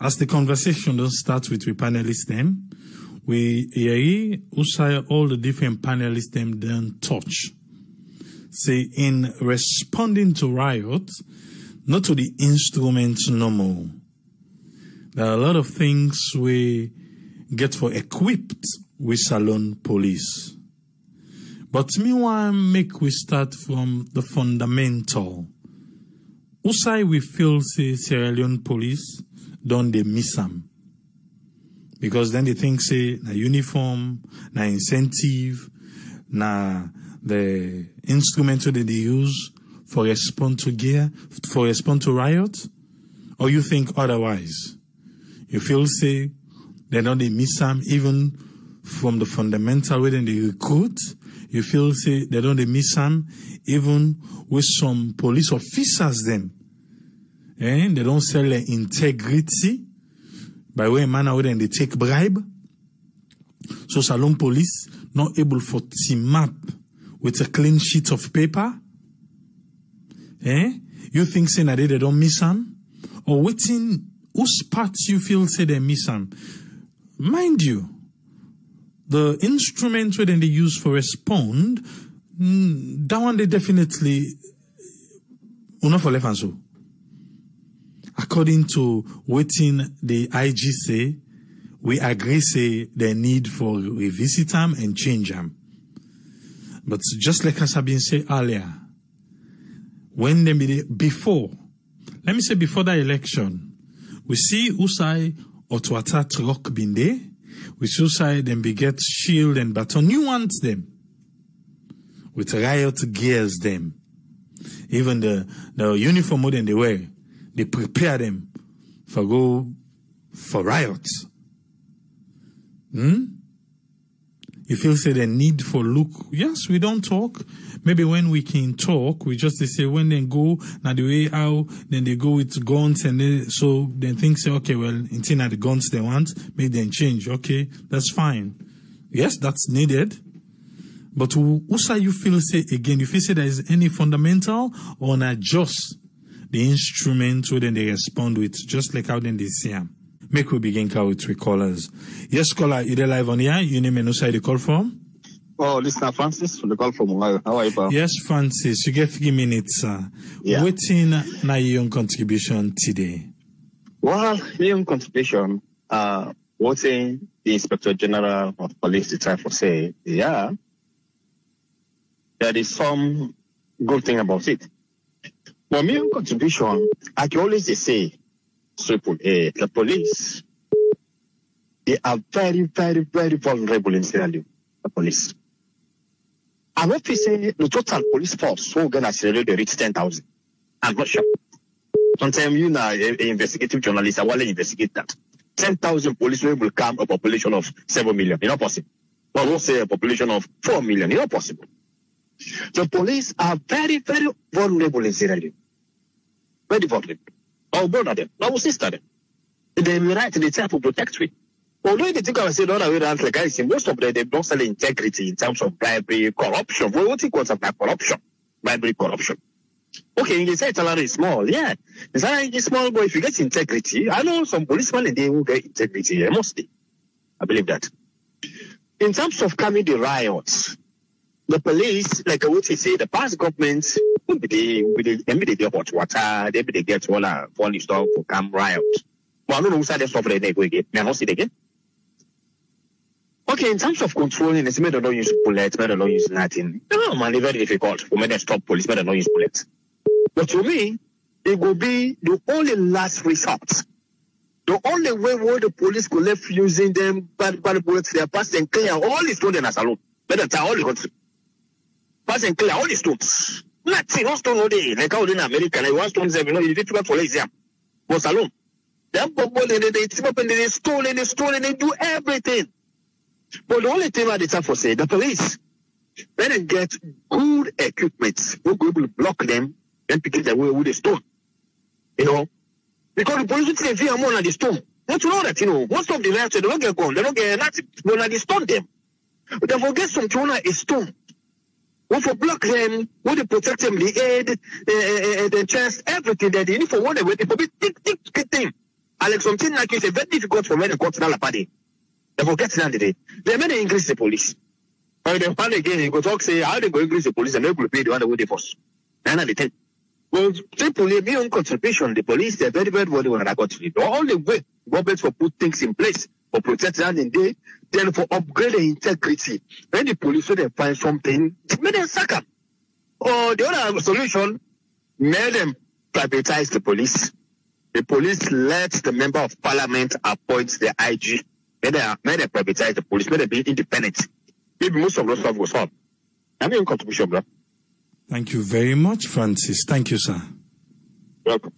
as the conversation don't start with the panelists them, we hear all the different panelists them don't touch. Say in responding to riots, not to the instruments no more. There are a lot of things we get for equipped with Salon police. But meanwhile, make we start from the fundamental. Usai we feel say Sierra Leone police don't they miss them. Because then they think say na uniform, na incentive, na the instrument that they use for respond to riot, or you think otherwise? You feel say they don't they miss them even from the fundamental way they recruit. You feel say they don't they miss them even with some police officers them. They don't sell their integrity by way manner when they take bribe. So Salon police not able for team up with a clean sheet of paper. You think say that they don't miss them? Or waiting whose parts you feel say they miss them? Mind you, the instrument where they use for respond, that one they definitely not for left and so. According to waiting the IG say, we agree say the need for revisit them and change them. But just like as I've been saying earlier, when they before that election, we see Usai Otwata truck been there. We see Usai them beget shield and baton. You want them with riot gears them. Even the uniform more than they wear. They prepare them for riots. You feel say the need for look. Yes, we don't talk. Maybe when we can talk, we just say when they go, now the way how, then they go with guns and so then think say, okay, well, until now the guns they want, make them change. Okay, that's fine. Yes, that's needed. But also you feel say again, you feel say there is any fundamental or not just the instrument where then they respond with, just like how then they see them. Make we begin with three callers. Yes, caller, you there live on here? You name and who the call from? Oh, listener Francis from the call from Ohio. How are you, pal? Yes, Francis, you get 3 minutes, sir. Yeah. Waiting na your contribution today. Well, your contribution, waiting the Inspector General of Police to try to say, yeah, there is some good thing about it. But my contribution, I can always say, the police, they are very, very, very vulnerable in Sierra Leone, the police. And what we say, the total police force, so going to Sierra Leone, they reach 10,000. I'm not sure. Sometimes you know, an investigative journalist, I want to investigate that. 10,000 police will come a population of 7 million. It's not possible. But we'll say a population of 4 million. It's not possible. The police are very, very vulnerable in Sierra Leone. Very vulnerable. Our brother them, our sister them. They right, they try to protect we. Although the thing I say the other way around, like I say, most of them they don't sell integrity in terms of bribery, corruption. Well, what think what's about corruption? Bribery, corruption. Okay, you say salary is small, yeah. The salary is small, but if you get integrity, I know some policemen and they will get integrity, yeah, mostly. I believe that. In terms of calming the riots, the police, like what you say, the past governments, they get hot water, they get all funny stuff for calm riots. But I don't know who said they stop they go again. May I not see it again? Okay, in terms of controlling, it's made not use bullets, made not use nothing. No, man, it's very difficult for me to stop police, made not use bullets. But to me, it will be the only last resort. The only way where the police could left using them bad bullets, they are pass and clear all the stones in a salon. Better tell all the country. Pass and clear all the stones. Nothing, no stone all day. Like how in America, like one stone, you know, you need to go for exam. For salon. They team up and they stole and they do everything. But the only thing that it's up for say, the police, when they get good equipment, we'll be able to block them and pick it away with a stone. You know? Because the police will say, more than the stone. Don't you know that, you know? Most of the riots, they don't get gone. They don't get nothing. But they stone them. But they forget some to a stone. We for block them, we to protect them, the head, the chest, everything that they need for one way. It will be thick thing. And like something like it's very difficult for men to go to the party. They forget that today. They may increase the police. And then finally again, you go talk, say, how they go increase the police and they will pay the other way they force. And the thing. Well, simply, be on contribution, the police, they're very, very worried on that country. The only way governments will put things in place for protection and they, then for upgrading integrity. When the police, so they find something, make them sack them. Or the other solution, make them privatize the police. The police let the member of parliament appoint the IG. May they privatize the police. May they be independent. Maybe most of those stuff will solve. I'm your contribution, bro. Thank you very much, Francis. Thank you, sir. Welcome.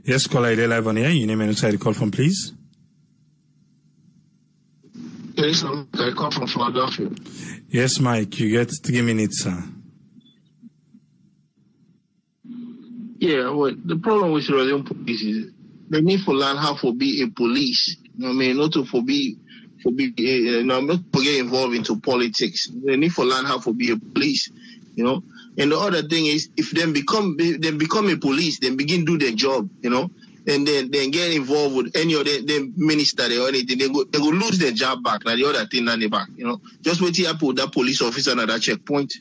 Yes, caller ID live on air. Your name and inside the call from, please. Yes, I call from Philadelphia. Yes, Mike. You get 3 minutes, sir. Yeah, well, the problem with Sierra Leone police is they need to learn how to be a police. You know what I mean? Not to not to get involved into politics. They need to learn how to be a police. You know. And the other thing is, if they become a police, then begin do their job. You know. And then get involved with any other minister or anything, they go lose their job back. Now the other thing on the back. You know. Just wait till I put that police officer at that checkpoint.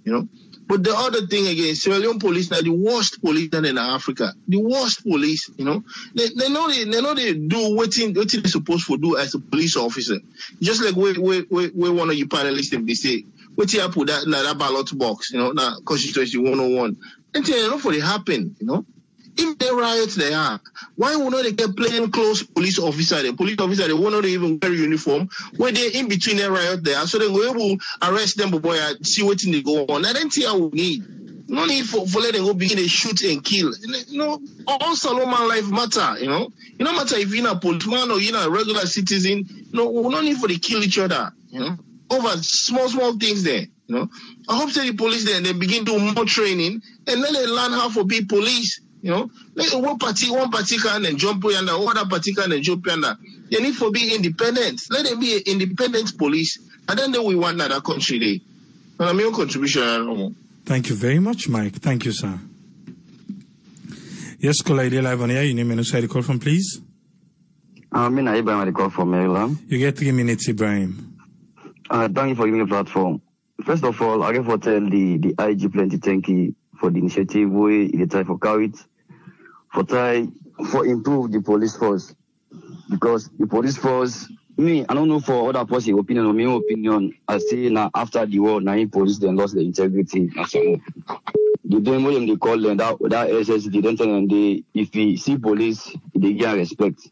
You know. But the other thing again, Sierra Leone police are the worst police in Africa. The worst police, you know. They know they do what they're supposed to do as a police officer. Just like where one of you panelists they say, what you put that ballot box, you know, that constituency 101. And you know for it happen, you know. If they riots they are, why would not they get plain clothes police officer? The police officer they will not even wear uniform when they're in between the riot there, so they go able arrest them, but boy, see what they go on. I don't think I would need. No need for let them go begin to shoot and kill. You know, all Solomon life matter. You know, it don't matter if you're a policeman or you're a regular citizen. You know, we don't need for they kill each other. You know, over small things there. You know, I hope that the police there they begin to do more training and then they learn how to be police. You know, like one party can and jump yonder, other party can and jump yonder. They need to be independent. Let them be an independent police, and then we want another country there. And I'm your contribution. Thank you very much, Mike. Thank you, sir. Yes, caller ID live on air. Your name and inside the call from, please. I'm Ibrahim, I call from Maryland. You get 3 minutes, Ibrahim. Thank you for giving me the platform. First of all, I want to tell the IG plenty thank you for the initiative we try for carry it, for improve the police force. Because the police force, I don't know for other person's opinion or my opinion, I say now after the war, now police then lost the integrity. The demo them they call them that SS detention and if we see police, they get respect.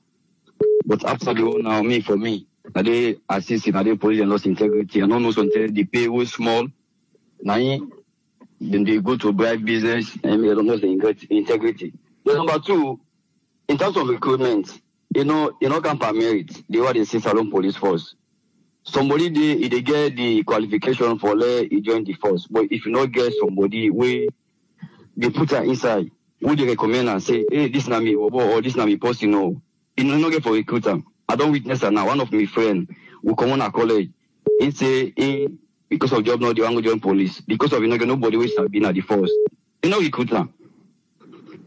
But after the war now, for me, now they assist now they police and lost integrity. I don't know something the pay was small. Now then they go to bribe business and they don't know the integrity. Then number two, in terms of recruitment, you know come per merit. They were the Sierra Leone police force. Somebody they get the qualification for let he join the force. But if you not get somebody where they put her inside, who they recommend and say, hey, this na me or this na me post, you know not get for recruiter. I don't witness that now. One of my friends who come on a college, he say, because of job now, they want to join police. Because of nobody will have been at the force. Recruit now.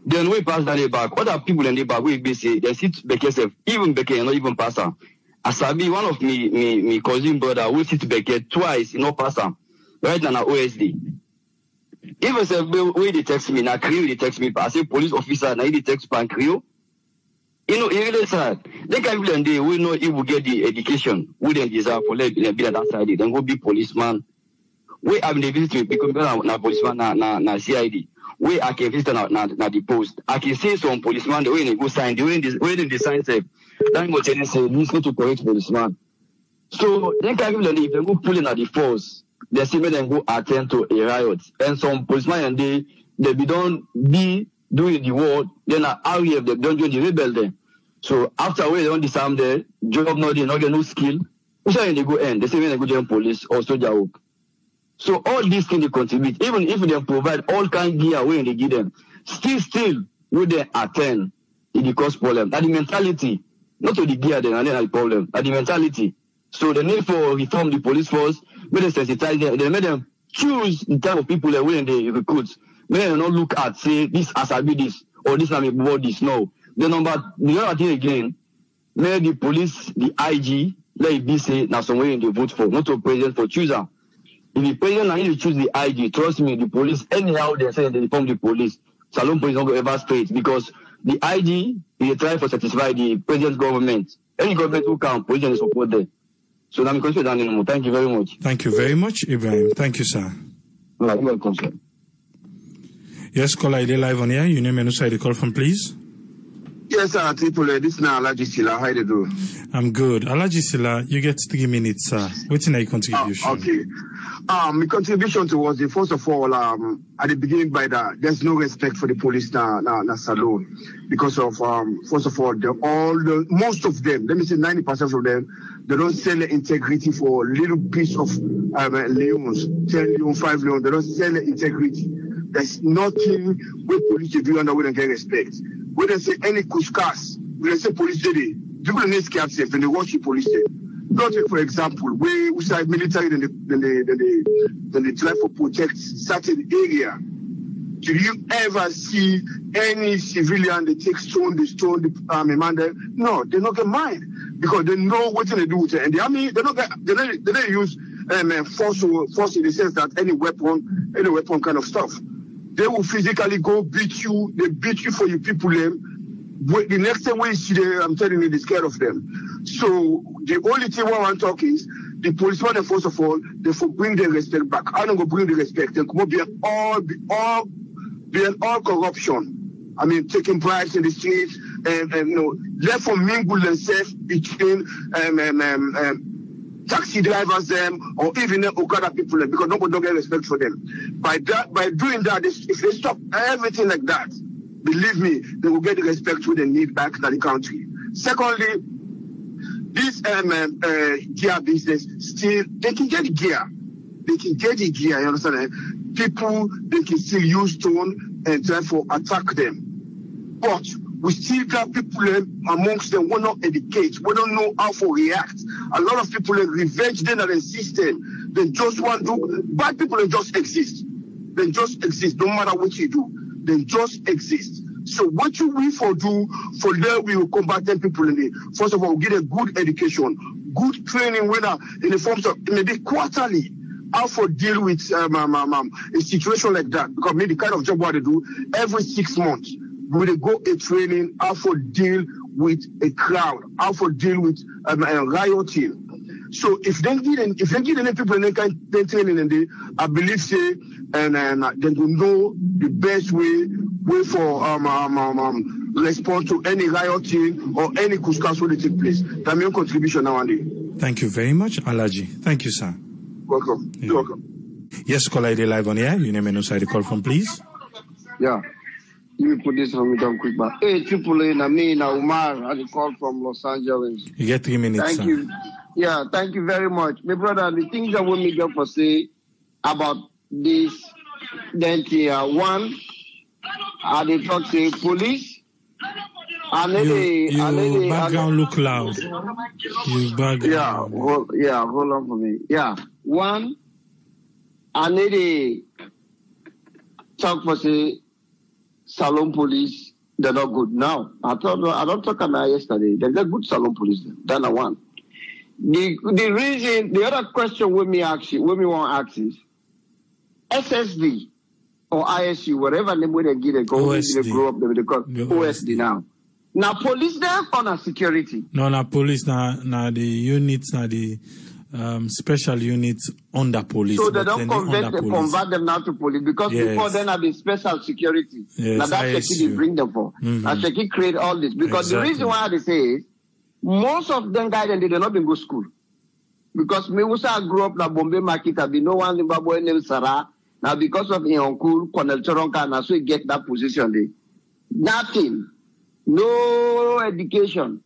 Then we pass down the back. Other people in the back, we say, they sit back yourself, even back not even pass her. Asabi, one of me cousin brother, we sit back twice, pass her. Right now, OSD. Even say, way they text me, now Creole they text me, I say police officer, now they text pan Creole. It really sad. They can't even day, we know he will get the education, we then deserve for let be at that side, then go be policeman. We have the visit because na policeman na CID. We I can visit na the post. I can see some policeman the way they go sign, the way they sign say, then go tell them say, listen to correct policeman. So they can't even if they go pull in at the force, they see me then go attend to a riot. And some policemen and they be don't be doing the war, then RAF they don't join the rebel there. So after we don't disarm there, job no they not get no skill. Which they go end? They say when they go join police or soldier work. So all these things they contribute, even if they provide all kind of gear when they give them, still would they attend in the cause problem. That the mentality, not to the gear then and then the problem, that the mentality. So the need for reform the police force, when they sensitize them, they make them choose the type of people that when they recruit. May they not look at say this as I be this or this I may this. No. The other thing again, may the police, the IG, let it be say now somewhere in the vote for, not to president for chooser. If the president and you choose the IG, trust me, the police, anyhow they say they reform the police, Salon police don't go ever straight because the IG is trying to satisfy the president's government. Any government who can, president is support there. So I'm confident anymore. Thank you very much. Thank you very much, Ibrahim. Thank you, sir. You're welcome, sir. Yes, caller, ID live on here. Your name and who the call from, please. Yes, sir, Triple. This is now Alaji Sila. How do you do? I'm good. Alaji Sila, you get 3 minutes, sir. What's in your contribution? Okay. My contribution was the first of all, at the beginning by that, there's no respect for the police now Salone. Because of, first of all, most of them, let me say 90% of them, they don't sell the integrity for a little piece of Leones, 10 Leon, 5 Leon, they don't sell the integrity. There's nothing where police do and we don't get respect. When they say any kuskas, when they say police day, people don't scared safe and they watch the police day. Not take, for example, we say military then they try to protect certain area. Do you ever see any civilian they take stone the man there? No, they not get mind because they know what they do with it. And the army they don't use force in the sense that any weapon kind of stuff. They will physically go beat you. They beat you for your people. The next time we see them, I'm telling you, they're scared of them. So the only thing I want to talk is the policemen, first of all, they for bring their respect back. I don't go bring the respect. They come up being all corruption. I mean, taking bribes in the streets and let for mingle themselves between taxi drivers them or even Okada people because nobody don't get respect for them. By doing that, if they stop everything like that, believe me, they will get the respect they need back to the country. Secondly, this gear business still they can get the gear. They can get the gear, you understand? People they can still use stone and therefore attack them. But we still got people amongst them who not educate, we don't know how to react. A lot of people revenge them and system. They just want to bad people they just exist. They just exist, no matter what you do. They just exist. So what you will for do for them we will combat them people in the first of all get a good education, good training whether in the forms of maybe quarterly. How for deal with a situation like that because maybe the kind of job what they do every 6 months. Will they go a training how for deal with a crowd, how for deal with rioting. So if they get any people in they training and I believe say and they will know the best way for respond to any rioting or any kuskas when they take place. That's my contribution nowadays. Thank you very much, Alaji. Thank you, sir. Welcome. Yeah. You're welcome. Yes, caller ID live on here. Your name and who the call from, please. Yeah. Let me put this on me down quick back. Hey, Triple A, na Umar, I call from Los Angeles. You get 3 minutes. Thank you. Yeah, thank you very much. My brother, the things that we make up for say about this, then one, they talk say police, Your background look loud. Your background. Hold on for me. Yeah. One, I need to talk for say Salon police, they're not good. Now, I don't talk about yesterday. They're good Salon police. That's the one. The reason, the other question we want to ask is SSV or ISU, whatever name they give, they go, they grow up, they call OSD now. Now, police there on a security. No, na police, na the units, na the special units under police. So they don't convert them now to police because before then have been special security. Now that's what they bring them for. That's what they create all this. Because the reason why they say is most of them guys they did not even go to school. Because me also grew up na Bombay market, I be no one Zimbabwe named Sarah. Now because of his uncle, Colonel Choronka, now so he get that position there. Nothing. No education.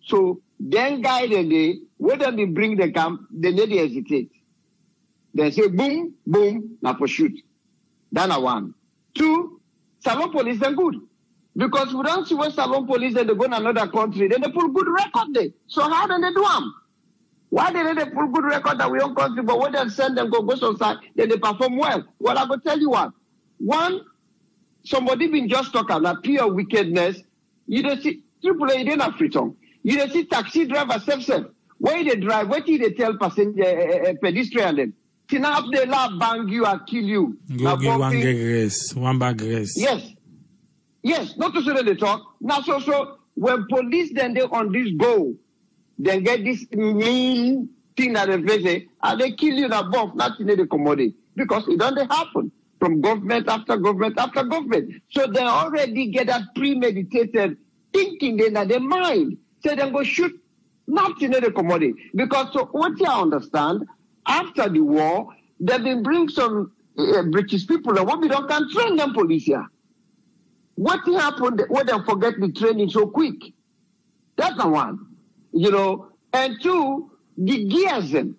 So then guys when they bring the camp, they need to hesitate. They say boom, boom, now for shoot. That's one. Two, Salon police are good. Because we don't see what Salon police they go in another country, then they pull good record there. So how do they do them? Why did they pull good record that we own country, but when they send them go outside, then they perform well? Well, I will tell you what. One, somebody been just talking about pure wickedness. You don't see people they didn't free tongue. You don't see taxi driver self. Where they drive, what did they tell passenger pedestrian then? Now they bang you and kill you. Go give one bag race. Yes, not to say that they talk. Now so when police then they on this go, then get this mean thing that they say, and they kill you in above, not in the commodity. Because it doesn't happen from government after government after government. So they already get that premeditated thinking in their mind. So they go shoot not in the commodity. Because so what you understand, after the war, they've been bring some British people and what we don't can train them police here. What happened when they forget the training so quick? That's the one. You know, and two, the gears them.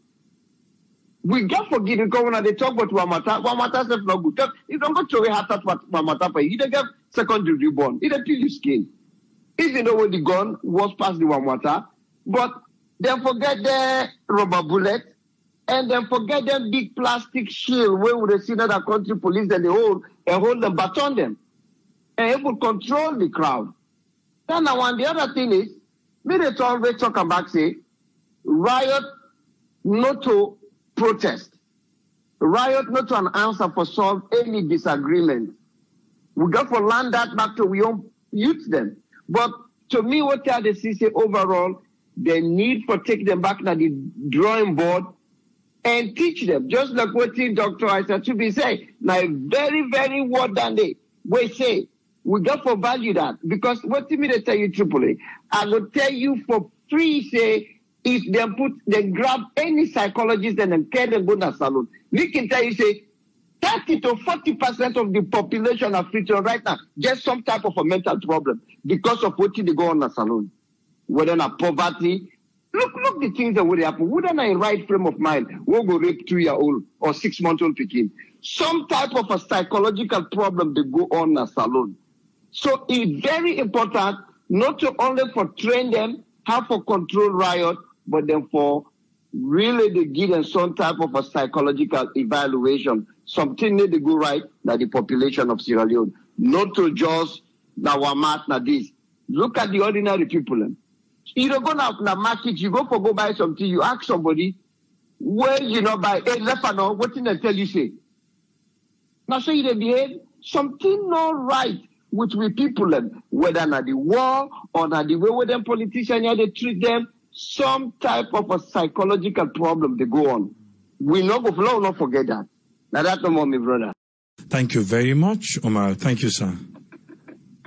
We get forgiven because when they talk about Wamata is not good. You don't go to a heart at Wamata, you don't get second degree burn. You don't kill your skin. Even though when the gun was past the Wamata, but they forget the rubber bullet and then forget them big plastic shield where would they see that country police and they hold them baton them and able to control the crowd. Then now the other thing is, me they always talk about say riot not to protest. Riot not to an answer for solve any disagreement. We got to land that back to we own youth them. But to me, what they say overall, they need for take them back to the drawing board and teach them. Just like what Dr. Isa to be say, now very, very word than they say. We got for value that because what me they tell you Tripoli, I will tell you for free say if they grab any psychologist and then carry them go to salon. We can tell you say 30 to 40% of the population of Africa right now get some type of a mental problem because of what they go on a salon. Whether not poverty. Look the things that would happen. Wouldn't I right frame of mind will go rape 2-year-old or 6-month-old picking? Some type of a psychological problem they go on a salon. So it's very important not to only for train them how to control riot, but then for really they give them some type of a psychological evaluation. Something need to go right that the population of Sierra Leone. Not to just na wamat na this. Look at the ordinary people. You don't go to the market, you go buy something, you ask somebody, where you know buy a lefano, what did they tell you say? Now so you behave something not right with people, whether not the war or not the way with them politicians they treat them, some type of a psychological problem they go on. We not forget that. Now that's no more, my brother. Thank you very much, Omar. Thank you, sir.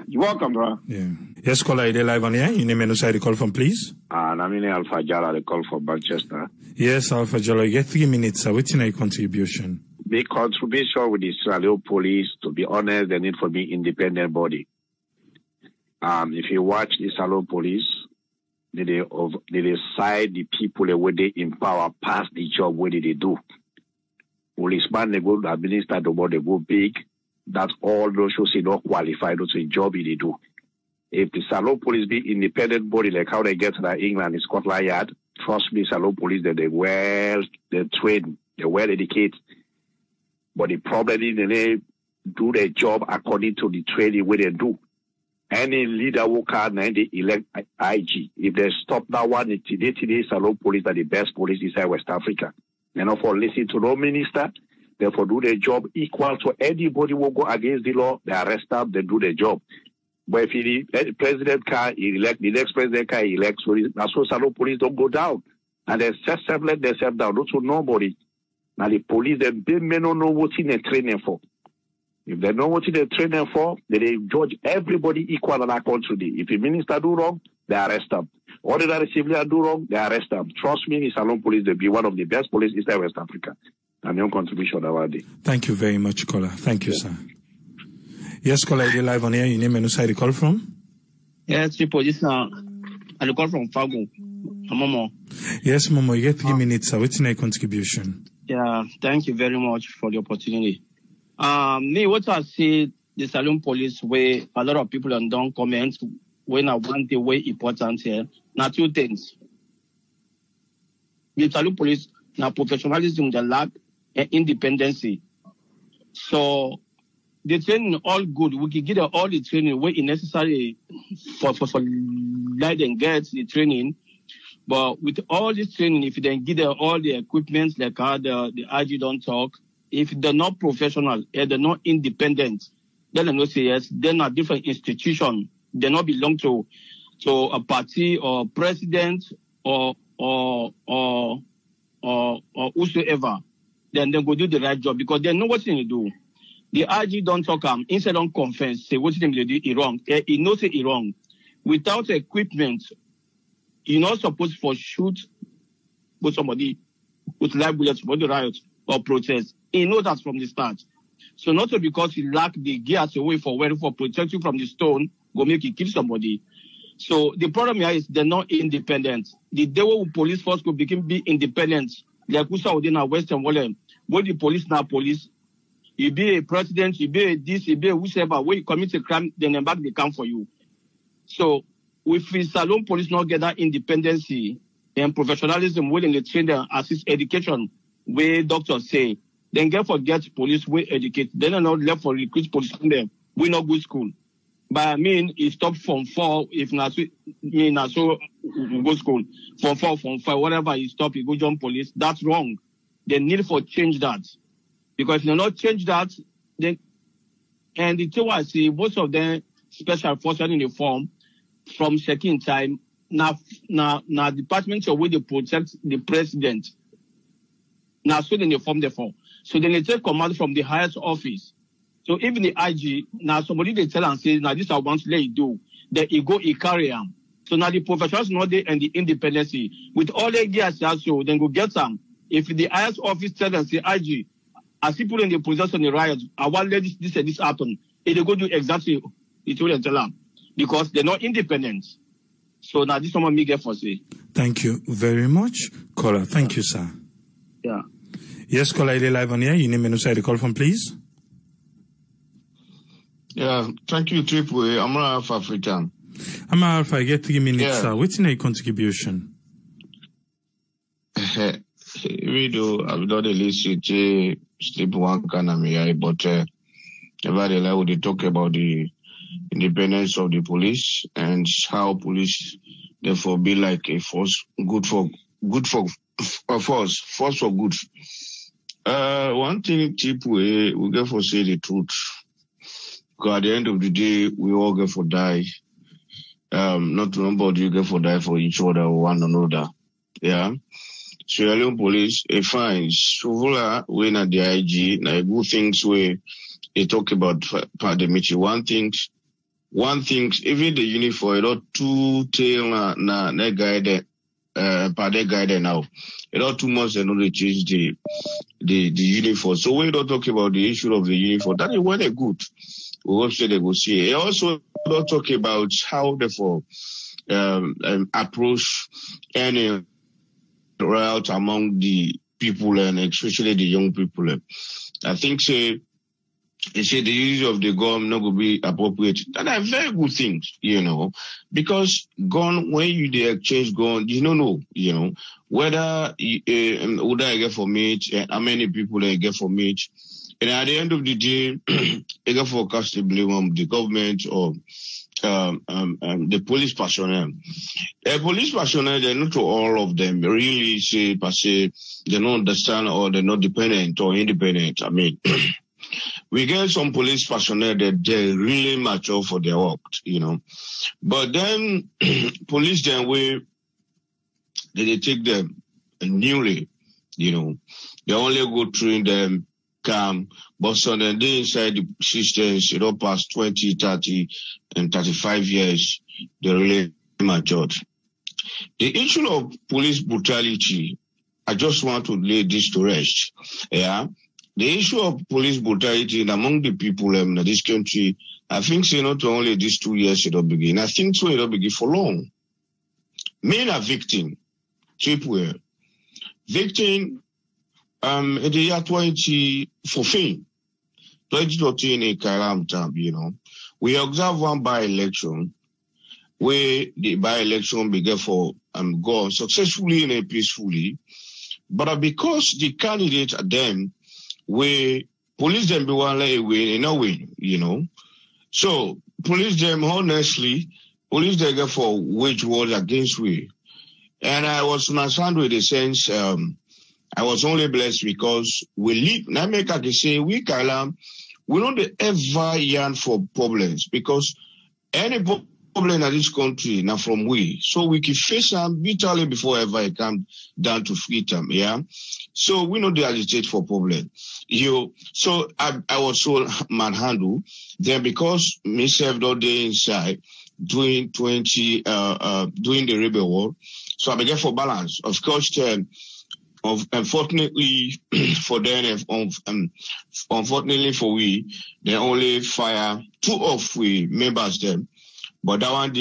You're welcome, bro. Yeah. Yes, caller, you live on here. You name and the call from, please. I'm Alpha Jala, the call from Manchester. Yes, Alpha Jala, you get 3 minutes, sir. What's your contribution? The contribution with the Sierra Leone police, to be honest, they need for me independent body. If you watch the Sierra Leone police, they decide the people the way they empower past the job what they do. Policeman they go administer the board they go big. That's all those shows not qualified to the job they do. If the Salon police be independent body like how they get to England and Scotland Yard, trust me, Salon police, they're trained, they're well educated. But the problem is they do their job according to the training where they do. Any leader who can they elect IG. If they stop that one, today Salon police are the best police inside West Africa. And for listen to no minister, therefore do their job equal to anybody who go against the law, they arrest them, they do their job. But if the president can elect, the next president can elect, so that's why Salon police don't go down. And they separate themselves down, not to nobody. Now the police, they may not know what they're training for. If they know what they're training for, they judge everybody equal in our country. If a minister do wrong, they arrest them. Ordinary civilian do wrong, they arrest them. Trust me, the Salon police, they'll be one of the best police inside West Africa. And your contribution our day. Thank you very much, caller. Thank you, sir. Yes, caller, you're live on air. Your name and where you call from? Yes, people, this I call from Fago. Momo. Yes, Momo, you get 3 minutes, sir. What's your contribution? Yeah, thank you very much for the opportunity. Me, what I see the Salon police where a lot of people don't comment when I want the way important here. Now, 2 things. The Salon police, now professionalism, the lack and independency. So, the training all good. We can get all the training where it's necessary for let them get the training. But with all this training, if you then give them all the equipment like how the IG don't talk, if they're not professional and they're not independent, then they not say yes. They're not different institution. They not belong to a party or president or whosoever. Then they go do the right job because they know what they do. The IG don't talk instead don't confess, say what they do is wrong. He knows it wrong. Without equipment, you're not supposed to shoot with somebody with live bullets for the riot or protest. He knows that from the start. So not because he lack the gears away for protect you from the stone, go make you kill somebody. So the problem here is they're not independent. The day when police force could be independent, like we saw within our Western World, when the police now police, you be a president, you be a this, you be a whoever, when you commit a crime, then back they come for you. So if the Salon police not get that independency and professionalism willing to train them, assist education, where doctors say, then get police will educate. Then are not left for recruit police from them. We not good school. But I mean, it stopped from 4, if not, so go school. From 4, from 5, whatever you stop, you go join police. That's wrong. They need for change that. Because if they not change that, then, and the thing I see, most of them special forces in uniform from checking time, now departments of where they protect the president. Now, so then they form the form. So then they take command from the highest office. So even the IG, now somebody they tell and say, now this I want to let you do. Then he carry them. So now the professionals know they and the independency. With all the gears, so then go get them. If the highest office tell and say, IG, as people in the position in the riot, I want let this happen. They go do exactly it will tell them. Because they're not independent. So now this one me get for say. Thank you very much, caller. Thank you, sir. Yeah. Yes, caller, you're live on here. Your name and where you call from, please. Yeah, thank you, Triple A. I'm Half African. I'm Alpha. I get 3 minutes, sir. What's in your contribution? We do. I've done the list to sleep one kind of me, but nevertheless, we talk about the independence of the police and how police therefore be like a force, force for good. One thing, Triple A, we get for say the truth. Because at the end of the day, we all get for die. Not nobody get for die for each other or one another. Yeah. So Leone police, a fine. So when at the IG, na good things where they talk about the meeting. One thing, even the uniform, not two tail na guide guide now. It not too much they know they change the uniform. So when you don't talk about the issue of the uniform, that is when they're good. We hope so they go see. They also don't talk about how therefore approach any route among the people and especially the young people. I think say They say the use of the gun not going to be appropriate. That are very good things, because gun, when you they exchange gun, you don't know, whether would I get for meat, how many people they get for meat. And at the end of the day, they get forecast the blame on the government or the police personnel. Police personnel, they're not to all of them really say, per se, they don't understand or they're not dependent or independent. I mean, we get some police personnel that they're really mature for their work, But then police then they take them newly, They only go through them, calm, but so then they inside the systems, past 20, 30, and 35 years, they're really matured. The issue of police brutality, I just want to lay this to rest. Yeah. The issue of police brutality among the people in this country, I think not only these 2 years it'll begin. I think so it'll begin for long. Men are victim. Triple victim in the year 2014, 2013 in Karam, we observed one by-election where the by-election began for go successfully and peacefully. But because the candidate them where police them be one lay away in a win, So police them honestly, police they get for wage wars against we. And I was concerned with the sense I was only blessed because we live now make I say we Kalam, we don't ever yearn for problems because any problem in this country now from we. So we can face them bitterly before ever it come down to freedom, yeah. So we know they agitate for problem. So I was so manhandled. Then because me served all day inside doing doing the rebel war. So I began for balance. Of course, unfortunately for them, unfortunately for we, they only fire 2 of we members them. But that one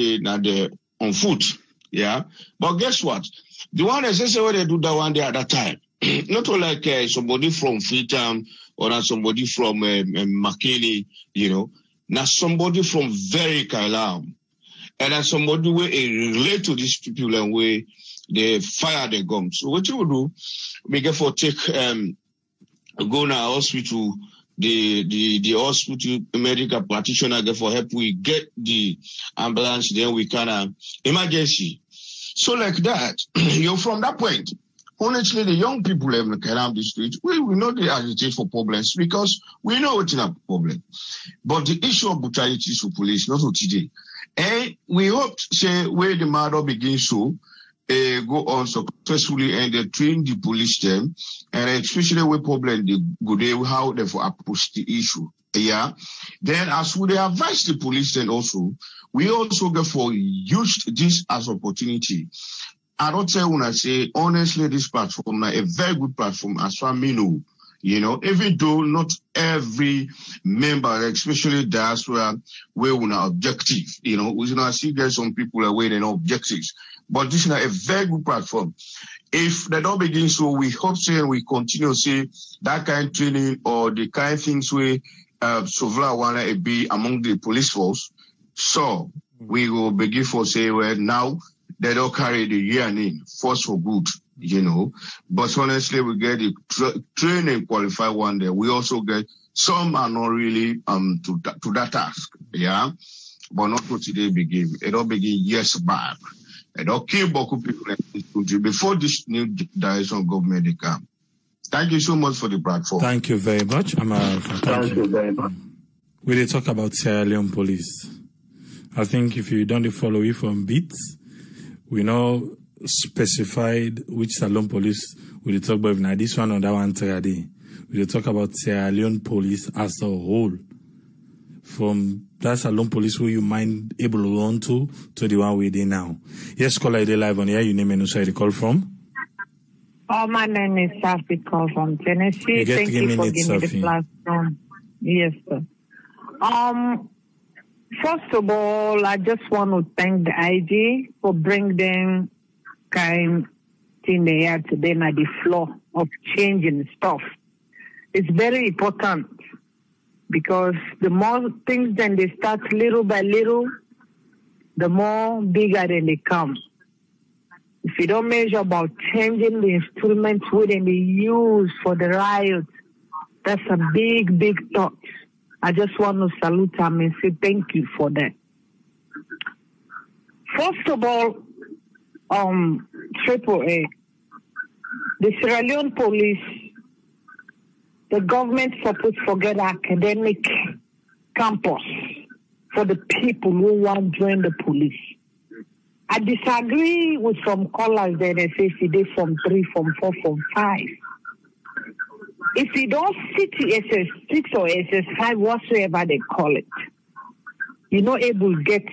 they're on foot, yeah. But guess what? The one that says what they do that one day at that time. Not like somebody from Freetown or not somebody from McKinney, Now somebody from very Kailam. And then somebody where relate to these people and where they fire the guns. So what you will do, we get for take go now hospital, the hospital medical practitioner get for help. We get the ambulance, then we can emergency. So like that, from that point. Honestly, the young people around the street, we know they agitate for problems because we know it's not a problem. But the issue of brutality for police, not for today. And we hope, say, where the matter begins to go on successfully and they train the police them, and especially where problem they go there, how they approach the issue. Yeah. Then as we advise the police then also, we also get for use this as opportunity. I don't tell when I say, honestly, this platform is a very good platform as far as me know. Even though not every member, especially diaspora, where we are objective, we see there's some people are waiting on objectives. But this is a very good platform. If they don't begin so, we hope say we continue to see that kind of training or the kind of things where Sovla wanna be among the police force. So we will begin for say, well, now they don't carry the year in force for good, But honestly, we get the training qualified one day. We also get some are not really to that task, yeah. But not for today begin. It all begin years back. It all kill Boku people in this country before this new direction of government they come. Thank you so much for the platform. Thank you very much. Thank you very much. We did talk about Sierra Leone police. I think if you don't follow it from beats, we know specified which Salon police we talk about. Now this one or that one today. We talk about Sierra Leone police as a whole. From that Salon police who you mind able to run to the one we're there now. Yes, caller, ID live on here. You name and where you call from? Oh, my name is Safi, call from Tennessee. Thank you for giving me the platform. Yes, sir. First of all, I just want to thank the IG for bringing them kind thing they had today at the floor of changing stuff. It's very important because the more things then they start little by little, the more bigger then they come. If you don't measure about changing the instruments within the use for the riot, that's a big, big thought. I just want to salute them and say thank you for that. First of all, AAA, the Sierra Leone police, the government supposed to forget academic campus for the people who want to join the police. I disagree with some callers that they say they from 3, from 4, from 5. If you don't sit SS6 or SS5, whatsoever they call it, you're not able to get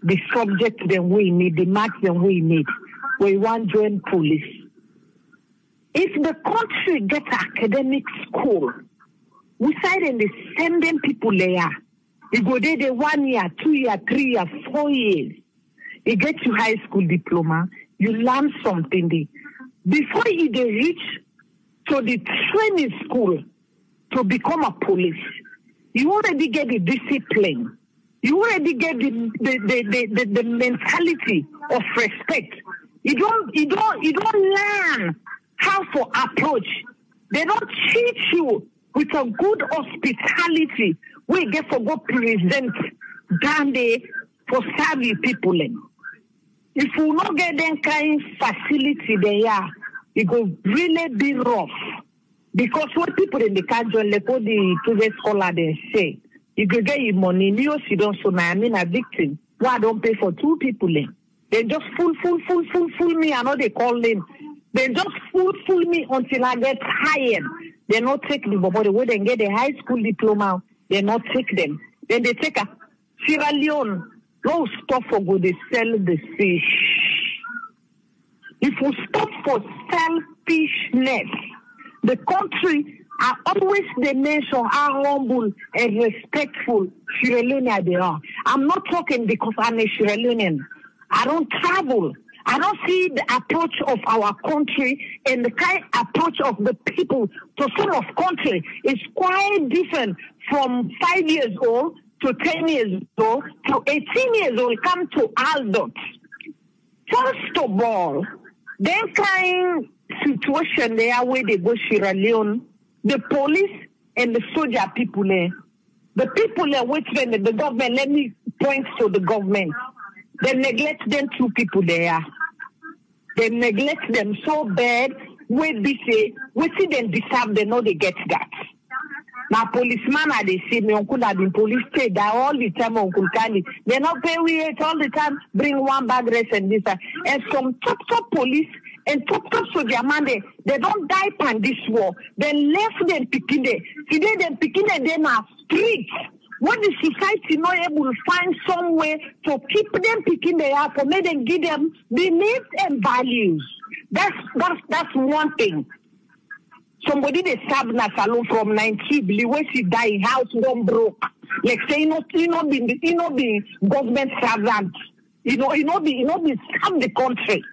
the subject that we need, the marks that we need. We want to join police. If the country gets academic school, we side and they send them people there. You go there the 1 year, 2 year, 3 year, 4 years. You get your high school diploma, you learn something there. Before you reach to the training school to become a police, you already get the discipline. You already get the mentality of respect. You don't learn how to approach. They don't teach you with a good hospitality. We get to go present down there for serving people in. If we not get them kind of facility there, it will really be rough. Because what people in the country, like what the previous scholar they say, you could get your money, you don't so I mean a victim. Why don't pay for 2 people in? They just fool me. I know they call them. They just fool me until I get tired. They not take the body. When they get a high school diploma, they not take them. Then they take a Sierra Leone. No stop for go they sell the fish. If we stop for selfishness, the country are always the nation are humble and respectful Sierra Leone they are. I'm not talking because I'm a Sierra Leonean. I don't travel. I don't see the approach of our country and the kind of approach of the people to some of country is quite different from 5 years old to 10 years old to 18 years old come to adults. First of all, that kind situation there where they go Sierra Leone, the police and the soldier people there, the people there which then the government, let me point to the government, they neglect them 2 people there. They neglect them so bad, where they say, we see them deserve, they know they get that. Now, policeman, they say, me uncle have been police state that all the time, Uncle Candy. They not pay we all the time, bring 1 bag rest and this. And some top police and top soldier man, they don't die on this war. They left them picking there. Today, them picking there, they are streets. When the society not able to find some way to keep them picking there for me, then give them the needs and values. That's one thing. Somebody they stabbed in a salon from 19, where she died, house one broke. Like say, you know, be government servant. You know, be serve the country.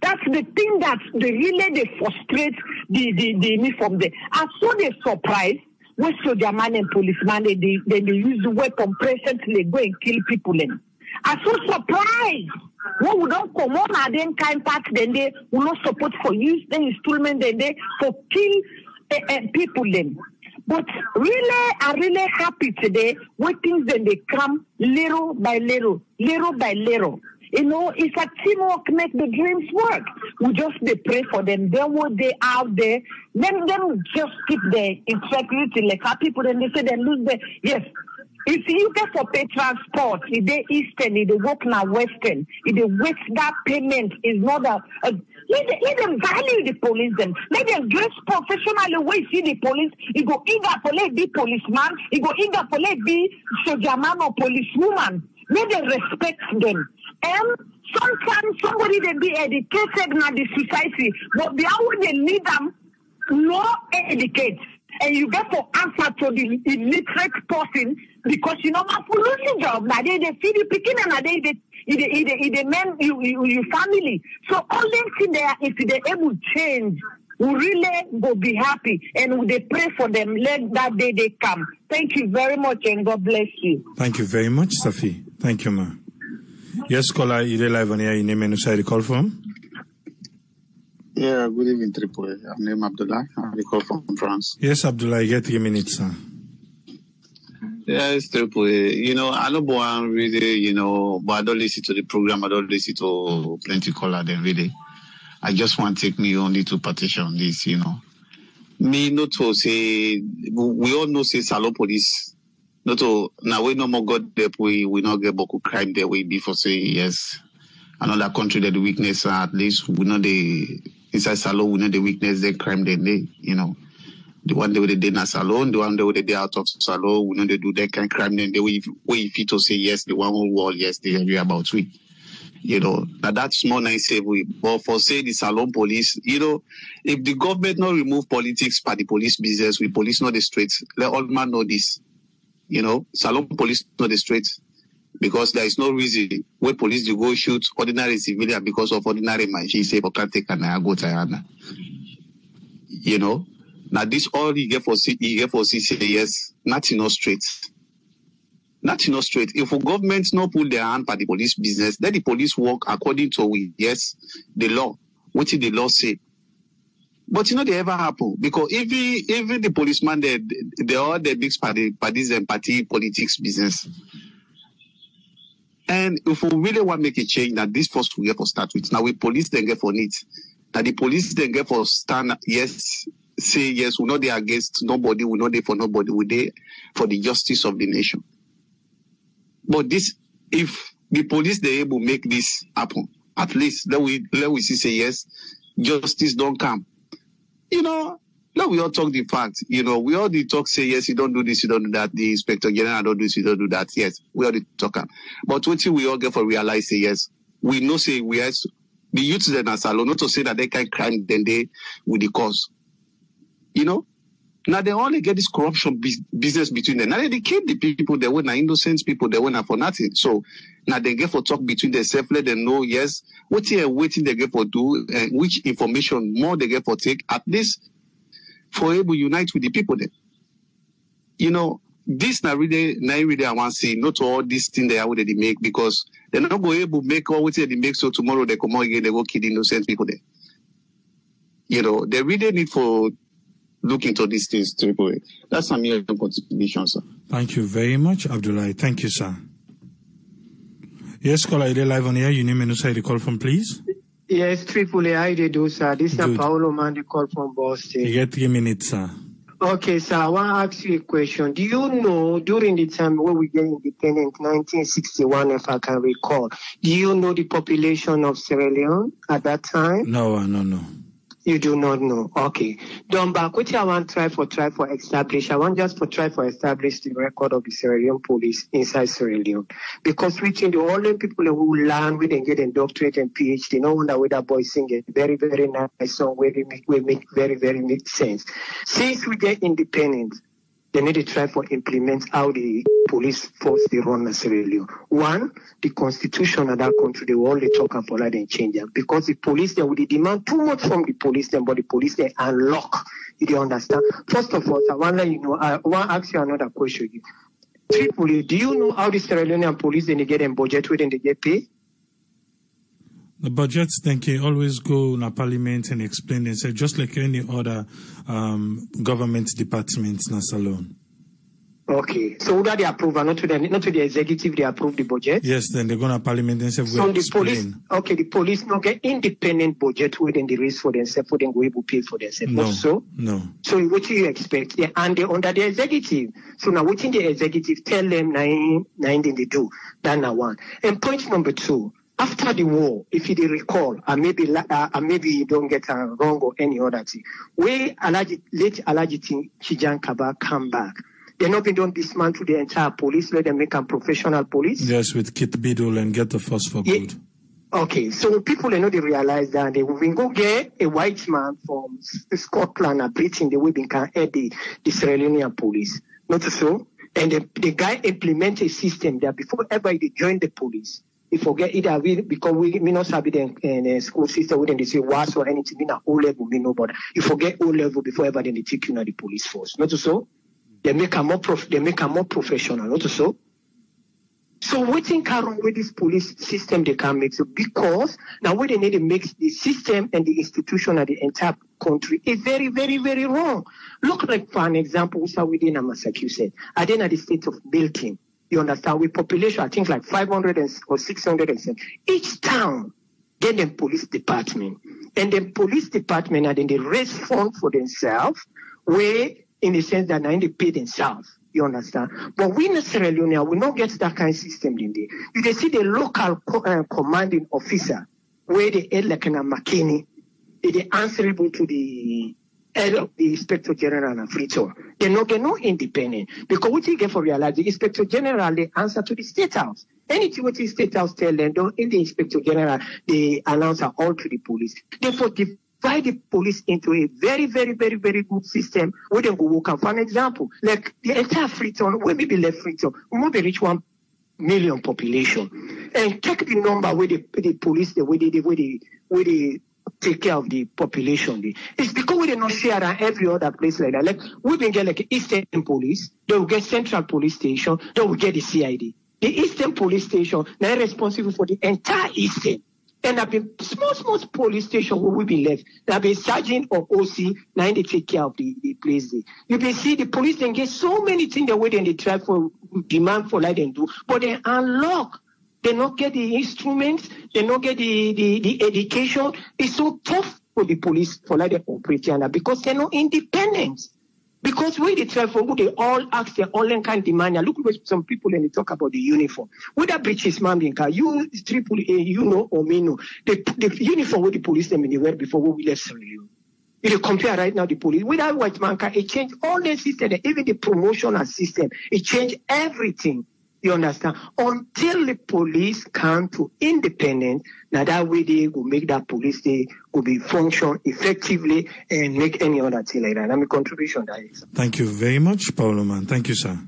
That's the thing that they frustrate the me from there. And so they surprised when soldier man and policeman they use the weapon presently go and kill people in. I'm so surprised. When we don't come on and then kind part, then they will not support for use the instrument, then they for kill people then. But really, I'm really happy today when things then they come little by little. You know, it's a teamwork make the dreams work. We just they pray for them. Then what they out there, then just keep the integrity like how people then they say they lose the yes. If you get for pay transport, if they eastern, if they work now western, if they waste that payment is not let them value the police then. Let them dress professionally way see the police. You go either for be policeman, you go either for be soldier man or policewoman. Let them respect them. And sometimes somebody they be educated in the society, but the hour they need them not educate. And you get to answer to the illiterate person because you know my pollution job now they feed the picking and they men you family. So all them things there if they able to change we really will be happy and they pray for them. Let that day they come. Thank you very much and God bless you. Thank you very much, Safi. Thank you, ma. Yes, caller, you're live on here. Your name and where you call from? Yeah, good evening, Tripoli. I'm named Abdullah. I call from France. Yes, Abdullah, you get 3 minutes, sir. Yes, Tripoli. I don't want really, but I don't listen to the program. I don't listen to plenty caller then really. I just want to take me only to petition this, Me not to say, we all know say Salon police. Not to, now we no more got there, we not get Boko crime there way before say yes. Another country that the weakness at least we know the inside Salon, we know the weakness, the crime they, The one day they did in Salon, the one day they out of Salon, we know they do that kind of crime, then they way if you to say yes, the one who wall, yes, they agree about we. Now that's more nice way. But for say the Salon police, if the government not remove politics by the police business, we police not the streets. Let all man know this. Salon police not the streets. Because there is no reason where police do go shoot ordinary civilian because of ordinary man. She say, "Can't take an go Tayana." Now this all you get for say yes, nothing no straight. Nothing no straight. If the government not put their hand by the police business, then the police work according to the law. What did the law say? But they ever happen because even the policeman they all the big parties and party politics business. And if we really want to make a change, that this first we get for start with. Now we police then get for it. That the police then get for stand yes, say yes, we know they are against nobody, we know they for nobody, we there for the justice of the nation. But this, if the police they able to make this happen, at least let we see say yes, justice don't come. Now we all talk the fact. We all the talk say yes, you don't do this, you don't do that. The inspector general don't do this, you don't do that. Yes, we all the talk. But what we all get for realize say yes, we know say we have the youth then as alone not to say that they can crime then they with the cause. Now they only get this corruption business between them. Now they kill the people they were innocent people they were for nothing. So now they get for talk between themselves, let them know yes, what they waiting they get for do and which information more they get for take at least for able to unite with the people then. This not really I want to say not all this thing they are what they make because they're not going able to make all what they make so tomorrow they come out again they go kill innocent people there. They really need for look into these things Tripoli. That's some your contribution, sir. Thank you very much, Abdullah. Thank you, sir. Yes, caller, you're live on here. Your name and where you call from, please. Yes, Tripoli, I do, sir. This is Paolo Mandi call from Boston. You get 3 minutes, sir. Okay, sir, I want to ask you a question. Do you know during the time when we get independent, 1961, if I can recall, do you know the population of Sierra Leone at that time? No. You do not know. Okay. Don back, which I want try for establish. I want just for try for establish the record of the Sierra Leone police inside Sierra Leone. Because reaching the only people who learn with and get a doctorate and PhD, no wonder with that boy singing very, very nice song where we make very, very make sense. Since we get independent, they need to try for implement how the police force they run in Sierra Leone. One, the constitution of that country, they will only talk about that and change them. Because the police, they will demand too much from the police, then, but the police, they unlock. You don't understand? First of all, I want to let you know, I want to ask you another question. Tripoli, do you know how the Sierra Leonean police, then they get them budget with and they get paid? The budgets then can always go to parliament and explain and say just like any other government departments in Salon. Okay, so that they approve, not to the executive, they approve the budget. Yes, then they go to parliament and say so the police. Okay, the police not get independent budget within the raise for themselves, for them go able to pay for themselves. No, so no. So what do you expect? Yeah, and they under the executive. So now what in the executive tell them nine they do. That's now one. And point number two. After the war, if you recall, and maybe you don't get wrong or any other thing, where late Alaji Chijan Kaba come back, they not been done dismantle the entire police, let them make a professional police. Yes, with Kit Biddle and get the force for good. Okay, so people they realize that they will go get a white man from Scotland or Britain, the way they can head the Sierra Leonean police. Not so. And the guy implement a system that before ever they join the police, You forget either because we not have it in school system, we didn't say WAS or anything, we not O level, we know, but you forget O level before ever then they take you to the police force. Not so? They make a more professional, not so? So what in current with this police system they can make so because now what they need to make the system and the institution of the entire country is very, very, very wrong. Look like for an example, we saw within Massachusetts, I did at the state of Milton. You understand? With population, I think like 500 or 600 each town get them police department, and then police department and then they raise funds for themselves, where in the sense that now they pay themselves. You understand? But we in Sierra Leone, we not get that kind of system in there. You can see the local commanding officer, where they head like in a McKinney, they answerable to the head of the Inspector General and Frito. They not get no independent. Because what you get for realize, the Inspector General, they answer to the State House. Anything what the State House tell them, don't in the Inspector General, they announce all to the police. Therefore, divide the police into a very, very, very, very good system where they go work. For an example, like the entire Freetown, where maybe left Freetown, we might reach 1 million population. And take the number where the police, the way they take care of the population. It's because we did not share around every other place like that. Like we've been getting like Eastern Police, they will get Central Police Station, they will get the CID. The Eastern Police Station, they're responsible for the entire Eastern. And there been small police station where we be left. There be sergeant or OC, now they take care of the place there. You can see the police then get so many things the way they try for demand for like them do, but they unlock. They not get the instruments, they not get the education. It's so tough for the police for like them operating because they're not independent. Because when they try for they all ask their all kind of demand. Look at some people and they talk about the uniform. Whether British man being car, you triple A, you know or me know. The uniform with the police them in the wear before we left Sierra Leone. If you compare right now the police, without white man car, it changed all the system, even the promotional system, it changed everything. You understand? Until the police come to independent, now that way they will make that police they will be function effectively and make any other thing like that. I'm a contribution that is. Thank you very much, Paulo man. Thank you, sir.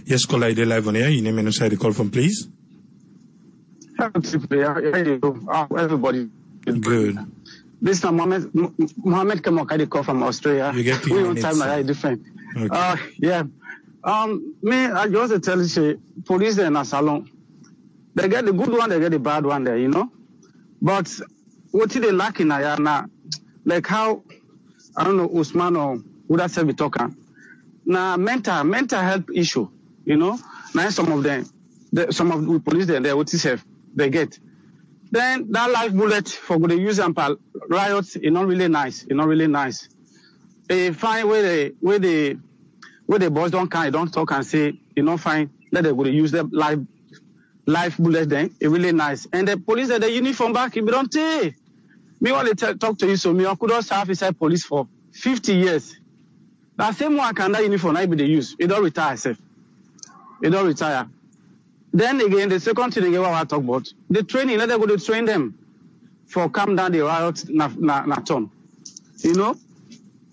Yes, caller, you're live on air. Your name and where you call from, please. Everybody. Good. This is Mohammed Kamokadi call from Australia. You get we on time are different. Okay. Yeah. Me, I just tell you, police in a salon. They get the good one, they get the bad one there, you know. But what they lack in Ayana, like how, I don't know, Usman or would I say we talking? Now, mental health issue, you know. Now, some of the police there, what is they get. Then that live bullet for good use and riots, it's not really nice. It's not really nice. They find where the boys don't talk and say, you know, fine, let them go to use the live bullet then. It's really nice. And the police at the uniform back, if you don't take. Me want to talk to you, so me, I could also have inside police for 50 years. That same one can that uniform I be the use. It don't retire self. It don't retire. Then again, the second thing again what I talk about, the training, let them go to train them for calm down the riot na turn. You know?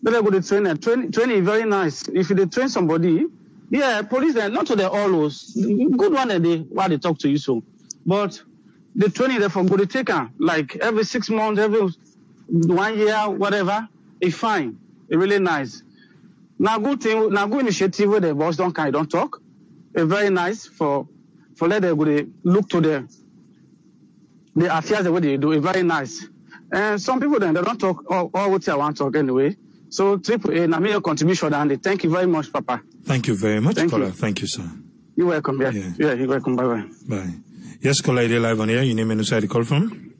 Let them go to train them. Training is very nice. If you train somebody, yeah, police not to the always good one that they talk to you so. But the training therefore go to take her like every 6 months, every 1 year, whatever, it's fine. It's really nice. Now good initiative where the boss don't talk. It's very nice for let them go to look to the affairs the way they do. It's very nice. And some people then they don't talk all what I want to talk anyway. So AAA, I made a contribution and thank you very much, Papa. Thank you very much, Thank caller. you. Thank you, sir. You're welcome. Yeah, you're welcome. Bye. Bye. Yes, caller, you're live on air. Your name and where you call from?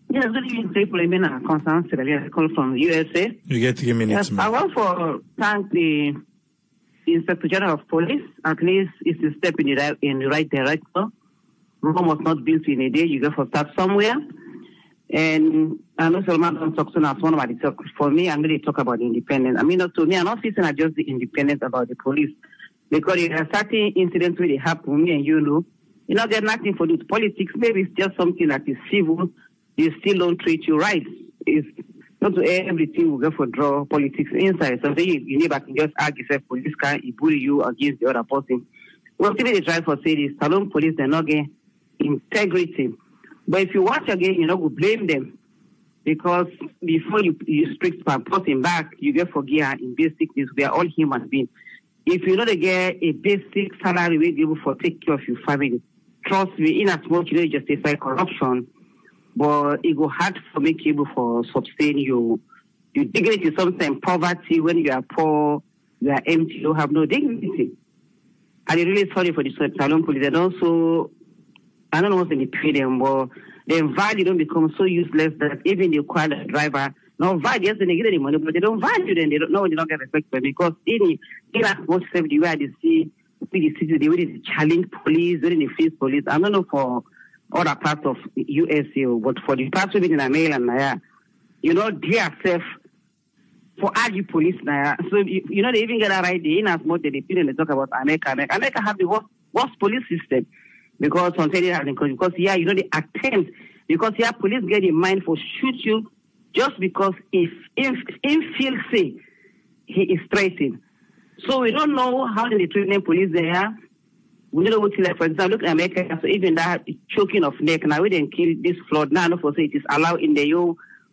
Yes, good evening, AAA. I'm Constance. I call from USA. You get 3 minutes, Yes, I want to thank the Inspector General of Police. At least it's a step in the right direction. Rome was not built in a day. You got to start somewhere. And I know Solomon don't talk soon as one about it. For me, I'm going to talk about independence. I mean, not to me, I'm not sitting at just the independence about the police. Because there are certain incidents where they happen, me and you know. You know, there's nothing for this politics. Maybe it's just something that is civil. They still don't treat you right. It's not to everything will go for draw politics inside. So then you never can just argue, say, police can bully you against the other person. Well, still they try for say the Salon police, they're not getting integrity. But if you watch again, you know, we blame them. Because before you strict person back, you get forgive in basic things. We are all human beings. If you know they get a basic salary, we be able to take care of your family. Trust me, in as much you know justify corruption, but it go hard for make you able for sustain your dignity. Sometimes poverty when you are poor, you are empty, you don't have no dignity. And I'm really sorry for the Salon police. And also, I don't know what's in the pay them, but their value don't become so useless that even the car driver, no value, yes, they get the money, but they don't value them. They don't know, they don't get respect for them because in as much safety where they see the city, the way they challenge police, when they face police. I don't know for other parts of USA, but for the parts of it in America, you know, they are safe for argue police now. So, you know, they even get a right in as much as they feel and they talk about America. America have the worst police system. Because on because yeah, you know the attempt because yeah, police get in mind for shoot you just because if feel say he is threatened. So we don't know how they treat them police there. We don't know what like for example look at America, so even that choking of neck now we didn't kill this flood now for say it is allowed in the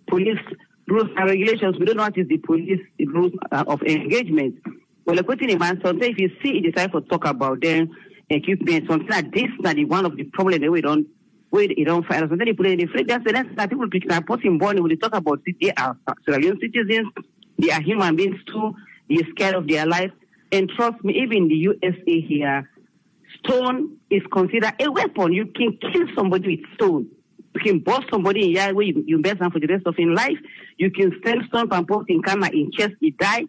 police rules and regulations. We don't know what is the police rules of engagement. Well like putting in mind sometimes if you see it decide to talk about them equipment, something like this, that is one of the problems that we don't fight. So then they put in the free. That's the next that people pick that person born when they talk about it, they are Sierra Leone citizens, they are human beings too, they are scared of their life. And trust me, even in the USA here, stone is considered a weapon. You can kill somebody with stone. You can bust somebody in your way, you best for the rest of his life. You can send stone and post in camera in chest, he die.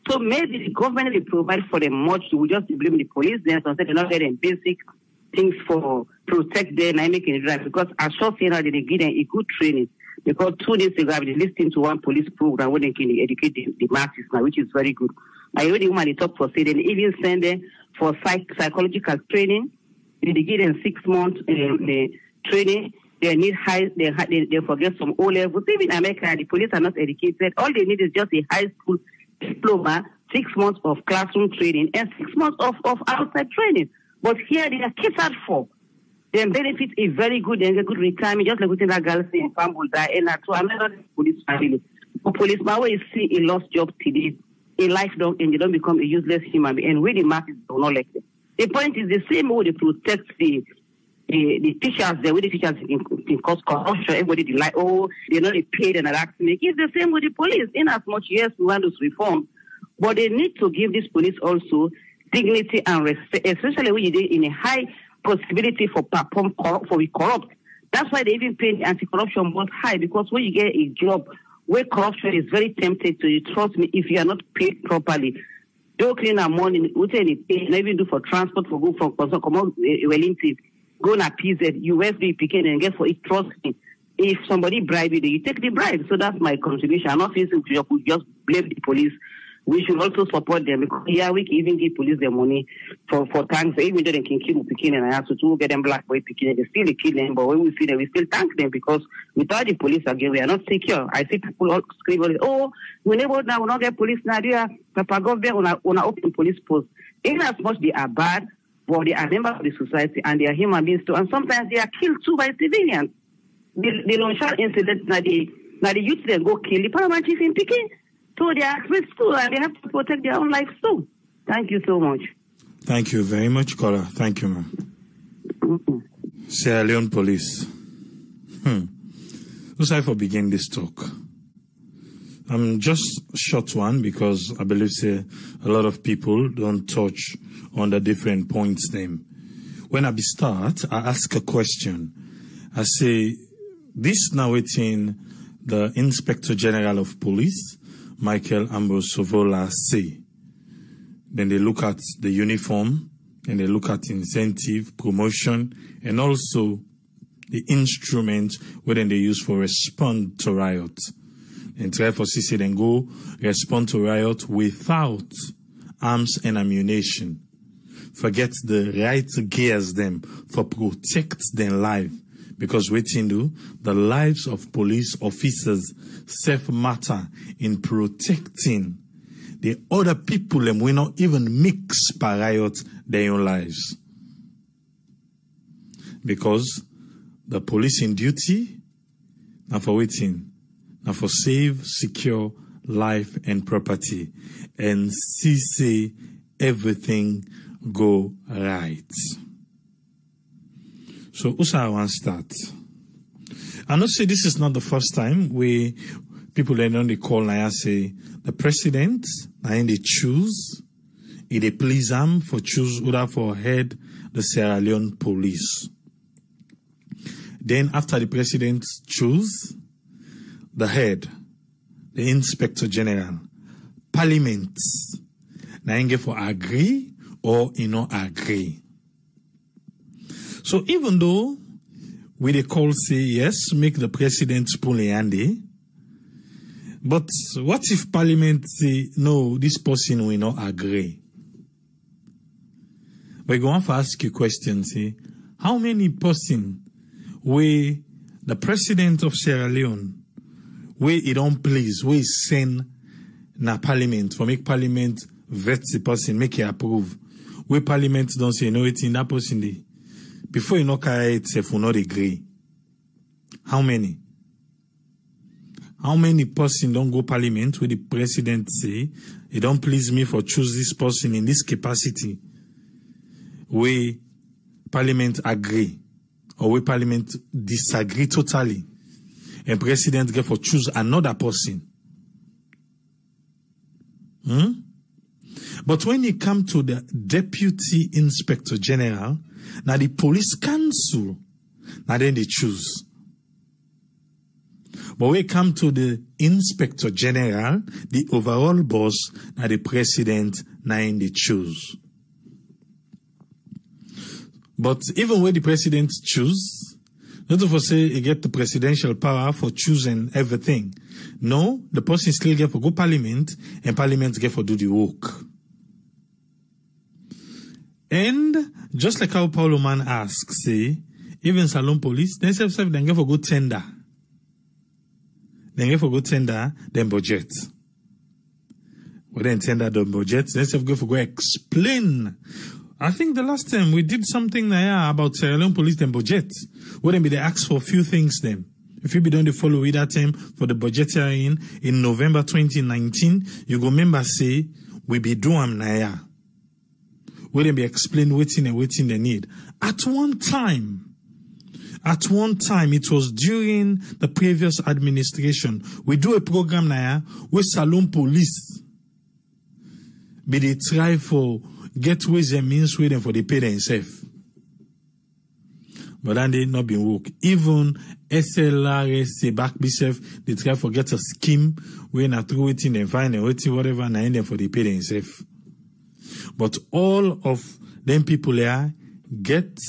So maybe the government will provide for them much. We just blame the police then, so they're not getting basic things for protect them and making it right. Because I saw saying that they give them a good training. Because 2 days ago, I've been listening to one police program where they can educate the masses now, which is very good. I heard the woman they talk for say they even send them for psychological training. They give them 6 months training. They need they forget some O levels. Even in America, the police are not educated. All they need is just a high school diploma, 6 months of classroom training, and 6 months of outside training. But here they are catered for. Their benefit is very good and a good retirement, just like within that girl saying farm will die and to another police family. For policeman, when you see a lost job today, a life don't and they don't become a useless human being, and where the masses do not like them. The point is the same way they protect the teachers, the way the teachers can cause corruption, everybody they like, oh, they're not paid and accident. It's the same with the police. In as much, yes, we want to reform, but they need to give this police also dignity and respect, especially when you're in a high possibility for we corrupt. That's why they even pay the anti-corruption board high, because when you get a job where corruption is very tempted to you, trust me, if you are not paid properly, don't clean our money, we tell you pay, and even do for transport for go from Wellington. Go na PZ, USB picking and get for it. Trust me. If somebody bribe you take the bribe. So that's my contribution. I'm not saying we just blame the police. We should also support them because yeah, we can even give police their money for tanks. Even though they can kill picking and I have to get them black boy picking, they still kill them. But when we see them, we still thank them because without the police again, we are not secure. I see people all screaming, oh, we never now will not get police now. Papa government on a open police post. In as much they are bad, but they are members of the society and they are human beings too. And sometimes they are killed too by civilians. The Longshore incident, now the youth then go kill the paramount chief in Peking. So they are at risk too and they have to protect their own lives too. Thank you so much. Thank you very much, caller. Thank you, ma'am. Sierra Leone Police. Let's try for begin this talk. I'm just short one because I believe say a lot of people don't touch on the different points them. When I start, I ask a question. I say, this now within the Inspector General of Police, Michael Ambrose Sovola, say. Then they look at the uniform, and they look at incentive, promotion, and also the instrument where they use for respond to riot. And try for CC then go respond to riot without arms and ammunition. Forget the right gears them for protect their life. Because waiting do the lives of police officers self matter in protecting the other people and we not even mix by riot their own lives. because the police in duty now for waiting, now for save, secure life and property, and see everything go right. So Usa want start. I know say this is not the first time people that on the call now say the president now they choose, if they please him for choose order for head the Sierra Leone police. Then after the president choose the head, the inspector general, parliament, now you for agree or you not agree. So even though we they call say yes, make the president pull a handy, but what if parliament say no, this person will not agree? We're going to ask you a question, say, how many person where the president of Sierra Leone, where he don't please, where he send na parliament, for make parliament vet the person, make it approve, where parliament don't say no, it's in that person day. Before you know carry itself will not agree. How many? How many person don't go parliament where the president say, it don't please me for choose this person in this capacity, where parliament agree, or where parliament disagree totally, and president get for choose another person. But when you come to the deputy inspector general, now the police council, now then they choose. But when you come to the inspector general, the overall boss, now the president, now they choose. But even when the president choose, not to say he get the presidential power for choosing everything. No, the person still get for go parliament, and parliament get for do the work. And just like how Paulo Man asks, say, even Salon Police, they say they get for go tender. They get for go tender, then budget. Well, then tender the budget, they say go for go explain. I think the last time we did something about Sierra Leone Police then budget. Wouldn't be they ask for a few things then. If you be doing the follow with that time for the budget hearing in November 2019, you go remember say we be doing naya. Wouldn't be explain waiting and waiting they need. At one time, it was during the previous administration, we do a program naya with Salon Police. Be they try for get ways and means with them for the pay themselves. But then they not been work. Even SLRS back itself, they try for get a scheme where not through it in and find and whatever and end them for the pay themselves. But all of them people there get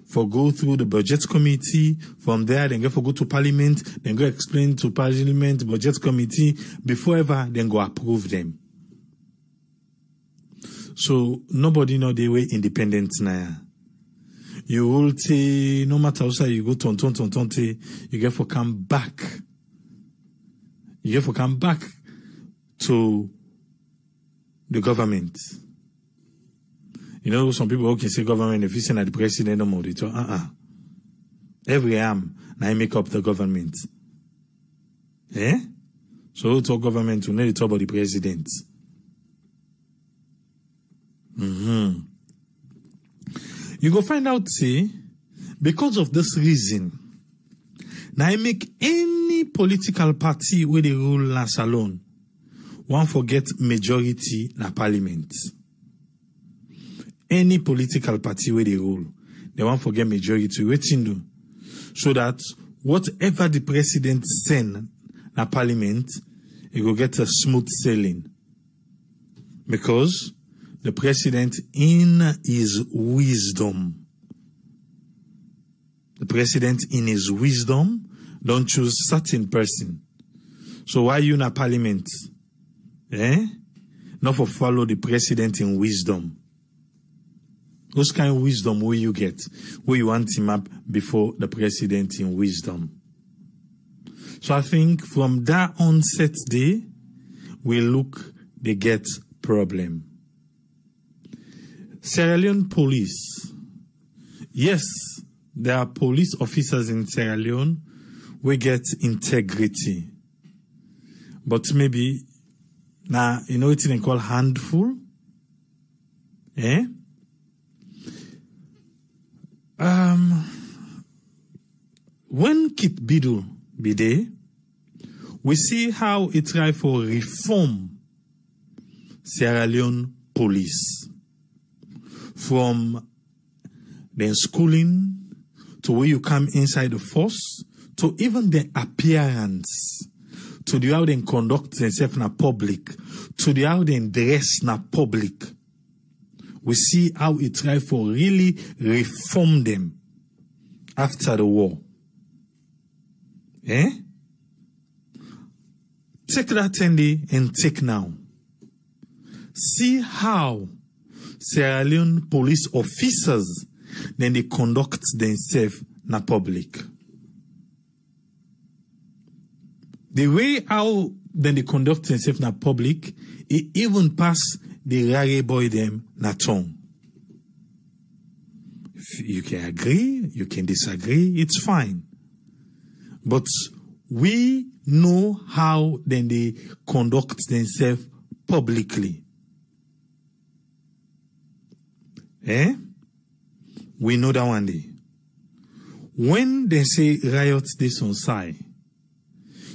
for go through the budget committee. From there, then get for go to parliament, then go explain to parliament, budget committee, before ever, then go approve them. So nobody know the way independent now. You will say, no matter how you go you get for come back. You get for come back to the government. You know, some people can say government, if you say that the president no more, they talk, every arm, now make up the government. Eh? So we talk government, we need to talk about the president. You go find out, see, because of this reason, now I make any political party where they rule na salon, one forget majority na parliament. Any political party where they rule, they won't forget majority. Waiting do, so that whatever the president send na parliament, it will get a smooth sailing. Because the president, in his wisdom, don't choose certain person. So why you na parliament? Not for follow the president in wisdom. Those kind of wisdom will you get, where you want him up before the president in wisdom. So I think from that onset day, we look, they get problem. Sierra Leone police, yes, there are police officers in Sierra Leone we get integrity. But maybe, now, you know what they call handful? Eh? When Kit Biddle be there, we see how it try for reform Sierra Leone police. From the schooling, to where you come inside the force, to even the appearance, to the how they conduct themselves in a public, to the how they dress in a public. We see how it try for really reform them after the war. Eh? Take that Tendi and take now. See how Sierra Leone police officers then they conduct themselves in a public. The way how then they conduct themselves in a public, it even pass the rare boy them na tongue. You can agree, you can disagree, it's fine. But we know how then they conduct themselves publicly. Eh? We know that one day. When they say riot this on side,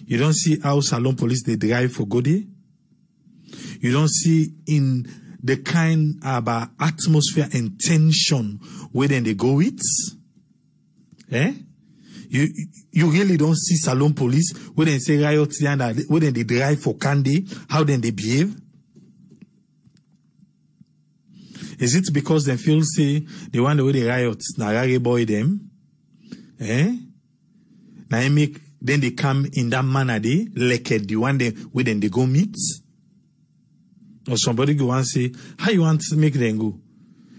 you don't see how Salon police they drive for Godi. You don't see in the kind of atmosphere and tension where then they go with. Eh? You really don't see Salon police where they say riot where then they drive for candy, how then they behave. Is it because they feel say they want the way they riot, na rare boy them? Eh? Now make then they come in that manner they like the one they where then they go meet. Or somebody go and say, how you want to make them go?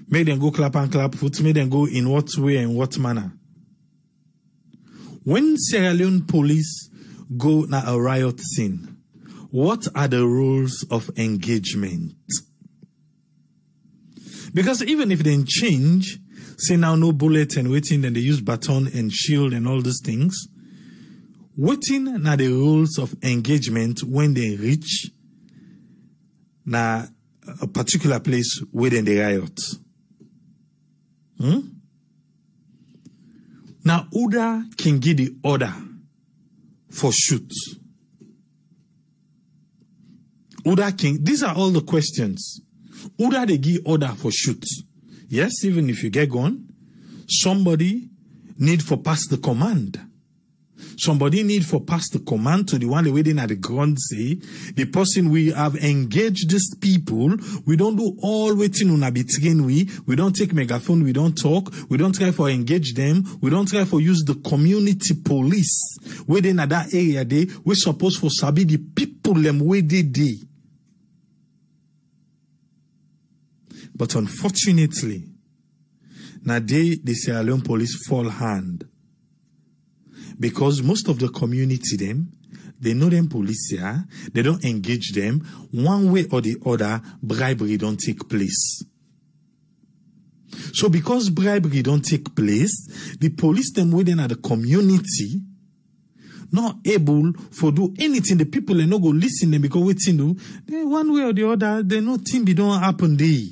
Make them go clap and clap foot, make them go in what way and what manner? When Sierra Leone police go na a riot scene, what are the rules of engagement? Because even if they change, say now no bullet and waiting, then they use baton and shield and all these things, waiting na the rules of engagement when they reach na a particular place where then they riot. Now Uda can give the order for shoot. Uda can, these are all the questions. Uda they give order for shoot. Yes, even if you get gone, somebody need for pass the command. Somebody need for pass the command to the one waiting at the ground say, the person we have engaged these people, we don't do all waiting on a between we don't take megaphone, we don't talk, we don't try for engage them, we don't try for use the community police within at that area they, we supposed for sabi the people them where they dey. But unfortunately, now the Sierra Leone police fall hand. Because most of the community them, they know them police here, they don't engage them. One way or the other, bribery don't take place. So because bribery don't take place, the police them within at the community not able for do anything. The people they no go listen them because waiting do one way or the other, they know thing be don't happen there.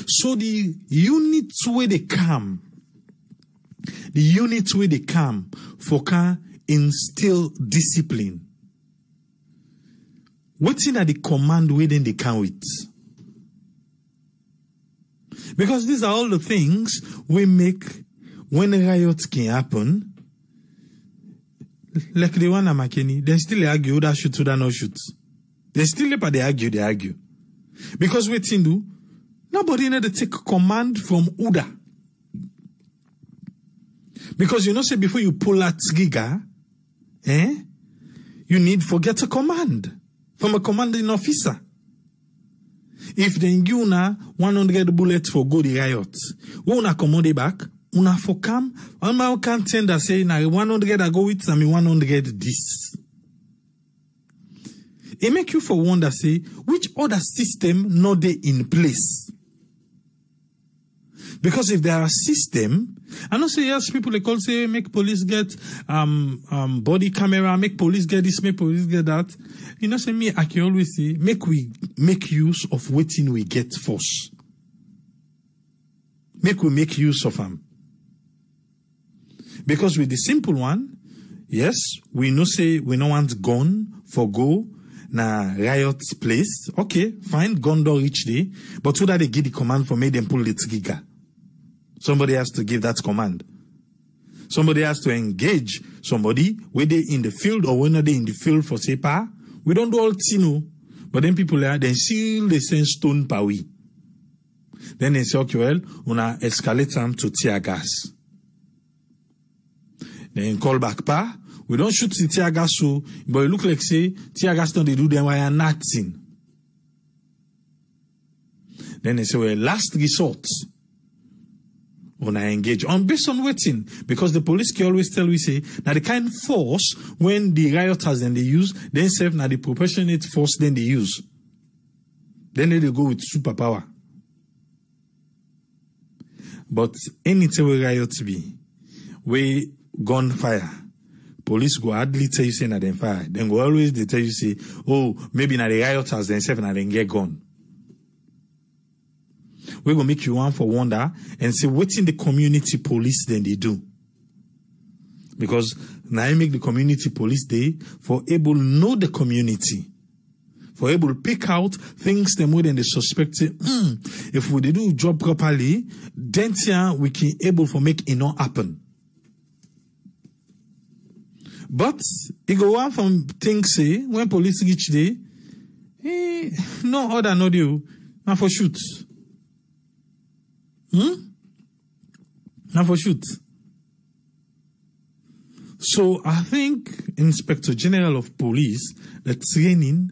So the units where they come, for can instill discipline. What's in at the command within they come with? Because these are all the things we make when a riot can happen. Like the one I'm making, they still argue that shoot or that no shoot. They still they argue. Because what in do? Nobody need to take command from Uda. Because you know, say before you pull that trigger, you need to get a command from a commanding officer. If then you na 100 bullets for go the riot, we una command back, una for come, one can tend to say na 100 I go with, I mean 100 this. It make you for wonder say which other system not they in place. Because if there are system, I know say yes, people they call say make police get body camera, make police get this, make police get that. You know, say me, I can always say make use of waiting we get first. Make use of them. Because with the simple one, yes, we know say we no want gun for go na riot place. Okay, fine, gun don't reach there. But who that they give the command for make them pull the trigger? Somebody has to give that command. Somebody has to engage somebody, whether in the field or when they in the field for say pa. We don't do all tino. But then people are then still they send stone pa we. Then they say, okay, well, una escalate them to tear gas. Then call back pa. We don't shoot the tear gas so, but it look like say tear gas don't they do them why nothing. Then they say, well, last resort. When I engage on based on waiting, because the police can always tell we say now the kind of force when the rioters then they use, then serve now the proportionate force then they use. Then they go with superpower. But anything we riots be, we gunfire, police go hardly tell you say na them fire. Then go always they tell you say, oh, maybe now the rioters themselves now then get gun. We will make you one for wonder and say what in the community police then they do. Because now I make the community police day for able know the community. For able to pick out things them more than they suspect say, if we do job properly, then we can able for make it not happen. But it go on from things say when police reach there, no other no do, not for shoot. Now for shoot. So I think Inspector General of Police, the training,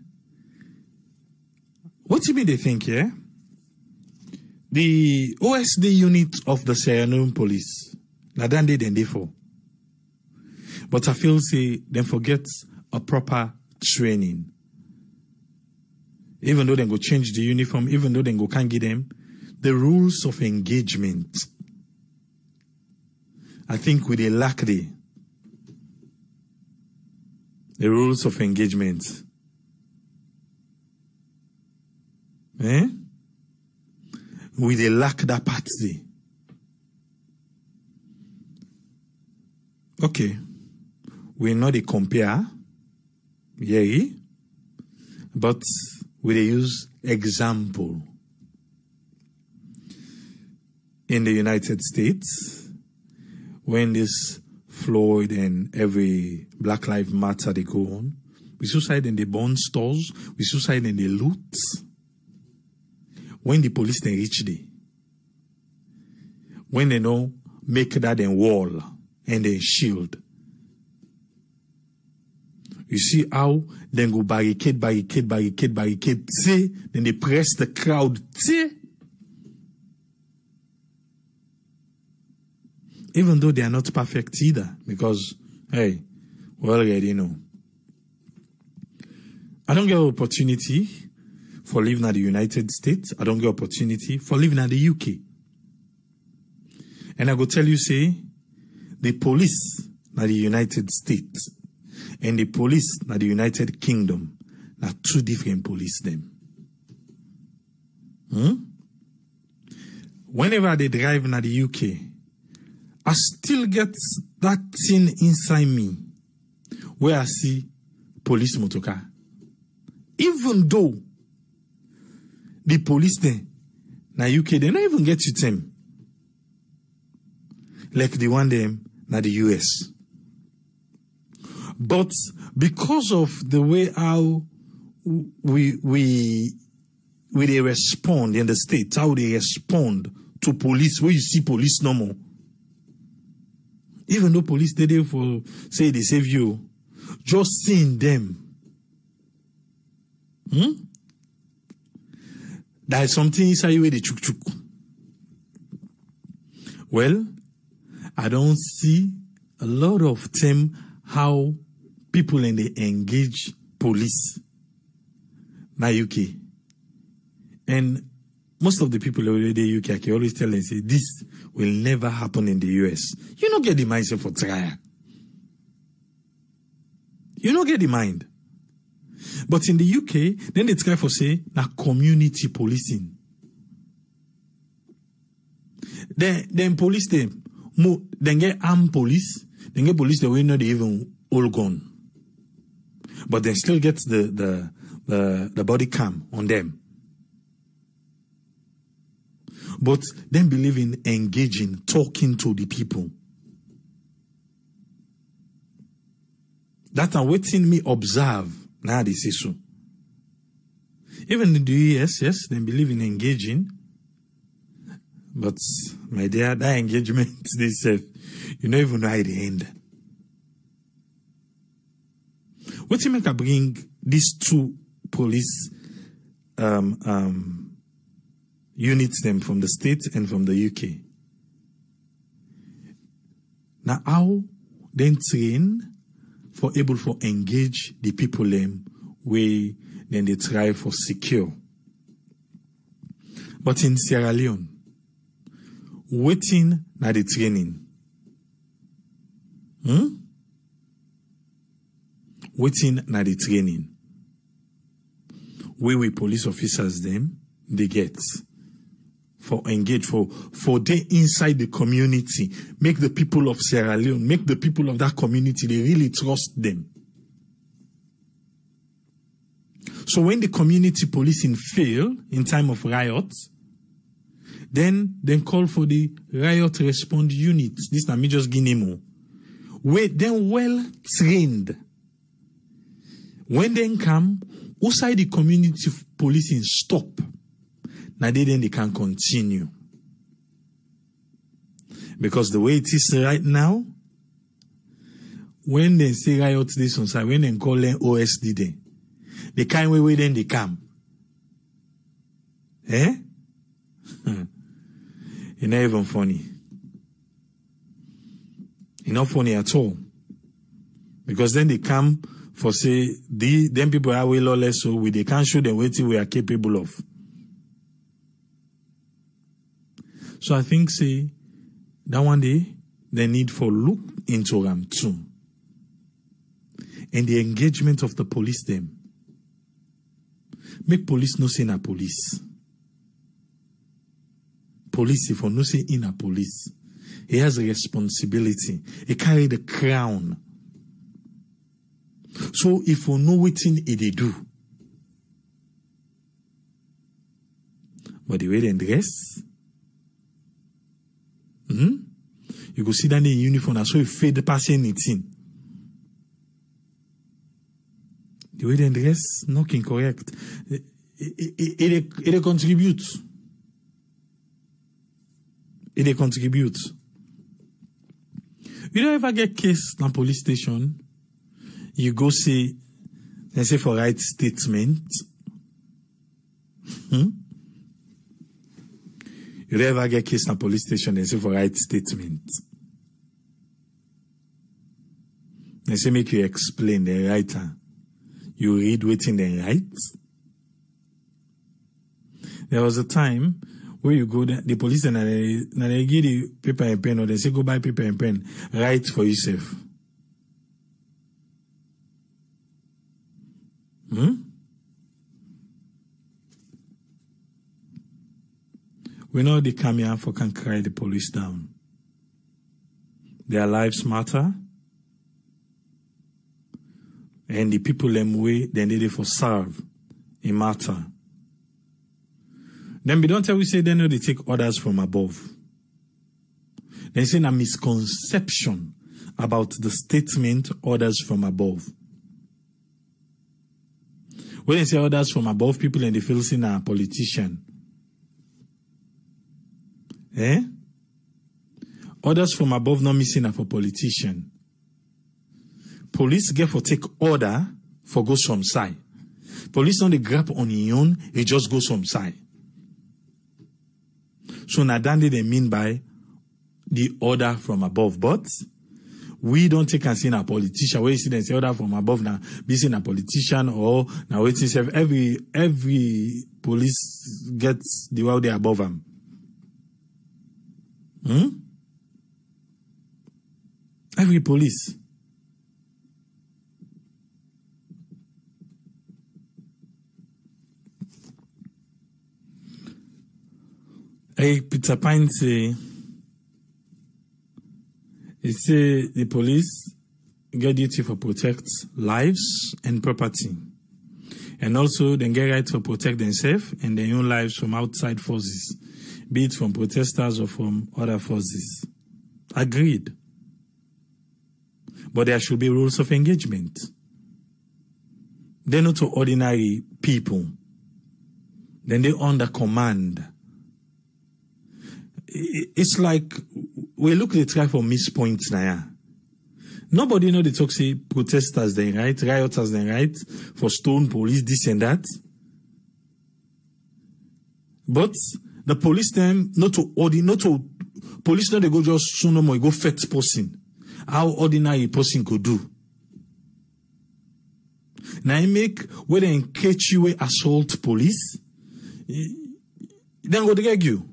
what do you mean they think, yeah? The OSD unit of the Sierra Leone Police, now then they for. But I feel say they forget a proper training. Even though they go change the uniform, even though they go can't give them the rules of engagement. I think we they lack the rules of engagement. We they lack that part there. Okay. We know they compare. Yeah. But we they use example. In the United States, when this Floyd and every Black Lives Matter they go on, we suicide in the burn stores, we suicide in the loot. When the police then reach there, when they know make that in wall and then shield. You see how then go barricade, say, then they press the crowd, say. Even though they are not perfect either, because, hey, we already know. I don't get an opportunity for living in the United States. I don't get opportunity for living in the UK. And I go tell you, say, the police in the United States and the police in the United Kingdom are two different police them. Whenever they drive in the UK, I still get that thing inside me where I see police motorcar. Even though the police there in UK, they don't even get to them. Like the one them in the US. But because of the way how we they respond in the States, how they respond to police, where you see police no more. Even though police they there for say they save you, just seeing them. There is something inside you where they chuk. Well, I don't see a lot of them how people in they engage police na UK. And most of the people in the UK, I can always tell them, say, this will never happen in the US. You don't get the mindset for trial. You don't get the mind. But in the UK, then they try for say, na community policing. Then police them, then get armed police, then get police that will not even all gone. But they still get the body cam on them. But then believe in engaging, talking to the people. That are waiting me observe. Now they say so. Even in the US, yes, they believe in engaging. But my dear, that engagement, they said, you don't even know how it end. What you make I bring these two police units them from the States and from the UK. Now how then train for able for engage the people them way then they try for secure. But in Sierra Leone, waiting na the training. Waiting na the training. Where we police officers them they get for engage for they inside the community, make the people of Sierra Leone, make the people of that community, they really trust them. So when the community policing fail in time of riots, then call for the riot response units. This na me just ginemo. Where then well trained. When they come, outside the community policing stop. Now then they can continue. Because the way it is right now, when they say riot this on side, when they call them OSD then, they can't wait then they come. Eh? It's not even funny. It's not funny at all. Because then they come for say, them people are way lawless, so they can't show them what we are capable of. So I think, say, that one day, they need for look into them too. And the engagement of the police them. Make police no say in a police. Police, if no say in a police, he has a responsibility. He carry the crown. So if you know what thing they do, but the way they dress, you go see that in uniform, and so you fade the pass anything. The way they dress, not incorrect. It contributes. It contributes. You don't ever get case in a police station. You go say, they say for right statement. You don't ever get case in a police station. They say for right statement. They say make you explain the writer. You read waiting the right. There was a time where you go there, the police and they give you paper and pen, or they say go buy paper and pen, write for yourself. We know they come here for can cry the police down. Their lives matter. And the people them way they need it for serve. It matter. Then we don't tell we say they know they take orders from above. They say a misconception about the statement orders from above. When they say orders from above, people and they feel saying a politician. Orders from above not missing for politician. Police get for take order for go some side. Police don't they grab on your own, it just goes some side. So now that they mean by the order from above. But we don't take and see a politician. Where you see them say order from above now, be seen a politician or now waiting self. Every police gets the world they above them. Every police. Peter Pine say, he say the police get duty for protect lives and property. And also they get right to protect themselves and their own lives from outside forces, be it from protesters or from other forces. Agreed. But there should be rules of engagement. They're not ordinary people. Then they're under command. It's like we look at the try for miss points now. Nobody know the talk say protesters then right, rioters then right, for stone police, this and that. But the police them police not they go just soon no more go fetch person. How ordinary person could do. Now I make where they catch you assault police, then go to get you.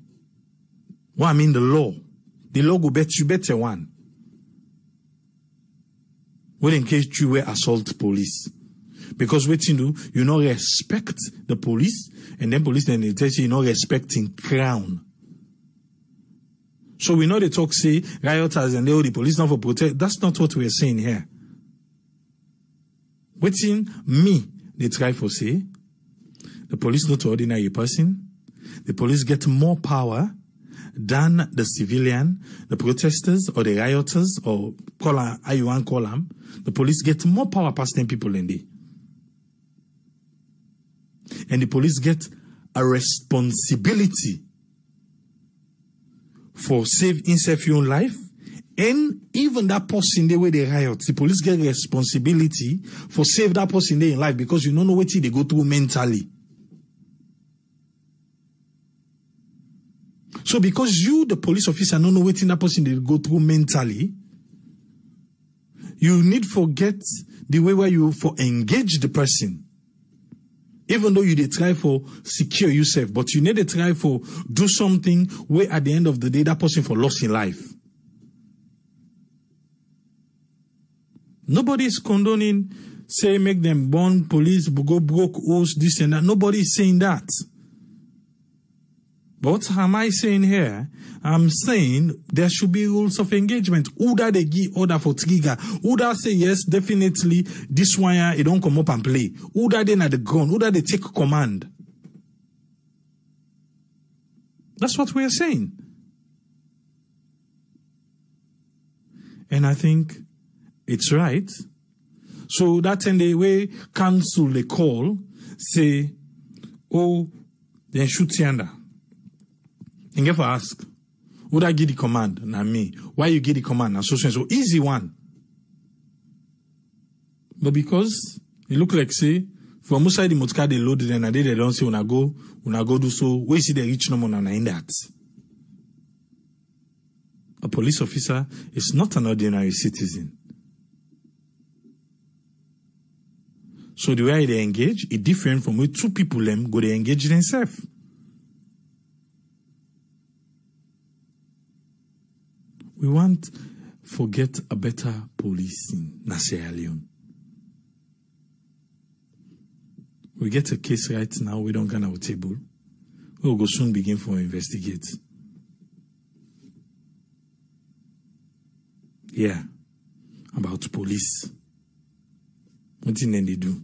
Well, I mean the law. The law go bet you better one. Well, in case you were assault police. Because what you do, you not respect the police, and then police then they tell you not respecting crown. So we know the talk say rioters and the police not for protect. That's not what we're saying here. Waiting me, they try for say the police not ordinary person. The police get more power than the civilian, the protesters or the rioters, or call them, how you want call them. The police get more power past them people in there. And the police get a responsibility for saving your own life. And even that person, the way they riot, the police get responsibility for save that person there in life, because you don't know what they go through mentally. So because you, the police officer, don't know what that person they go through mentally, you need forget the way where you for engage the person. Even though you did try for secure yourself, but you need to try for do something where at the end of the day that person for lost in life. Nobody is condoning, say make them burn police, go broke house, this and that. Nobody is saying that. But what am I saying here? I'm saying there should be rules of engagement. Who that they give order for trigger? Who that say yes, definitely this one it don't come up and play? Who that then at the gun? Who that they take command? That's what we are saying. And I think it's right. So that's in the way council they call, say, oh, then shoot yonder. And get for ask, would I give the command? Now me. Why you give the command? Now so easy one. But because it look like say, from outside the motor they load it and they don't say when I go do so, where see the rich no more in that. A police officer is not an ordinary citizen. So the way they engage is different from where two people them go they engage themselves. We want forget a better policing in Sierra Leone. We get a case right now, we don't get our table. We'll go soon begin for investigate. Yeah, about police. What did they do?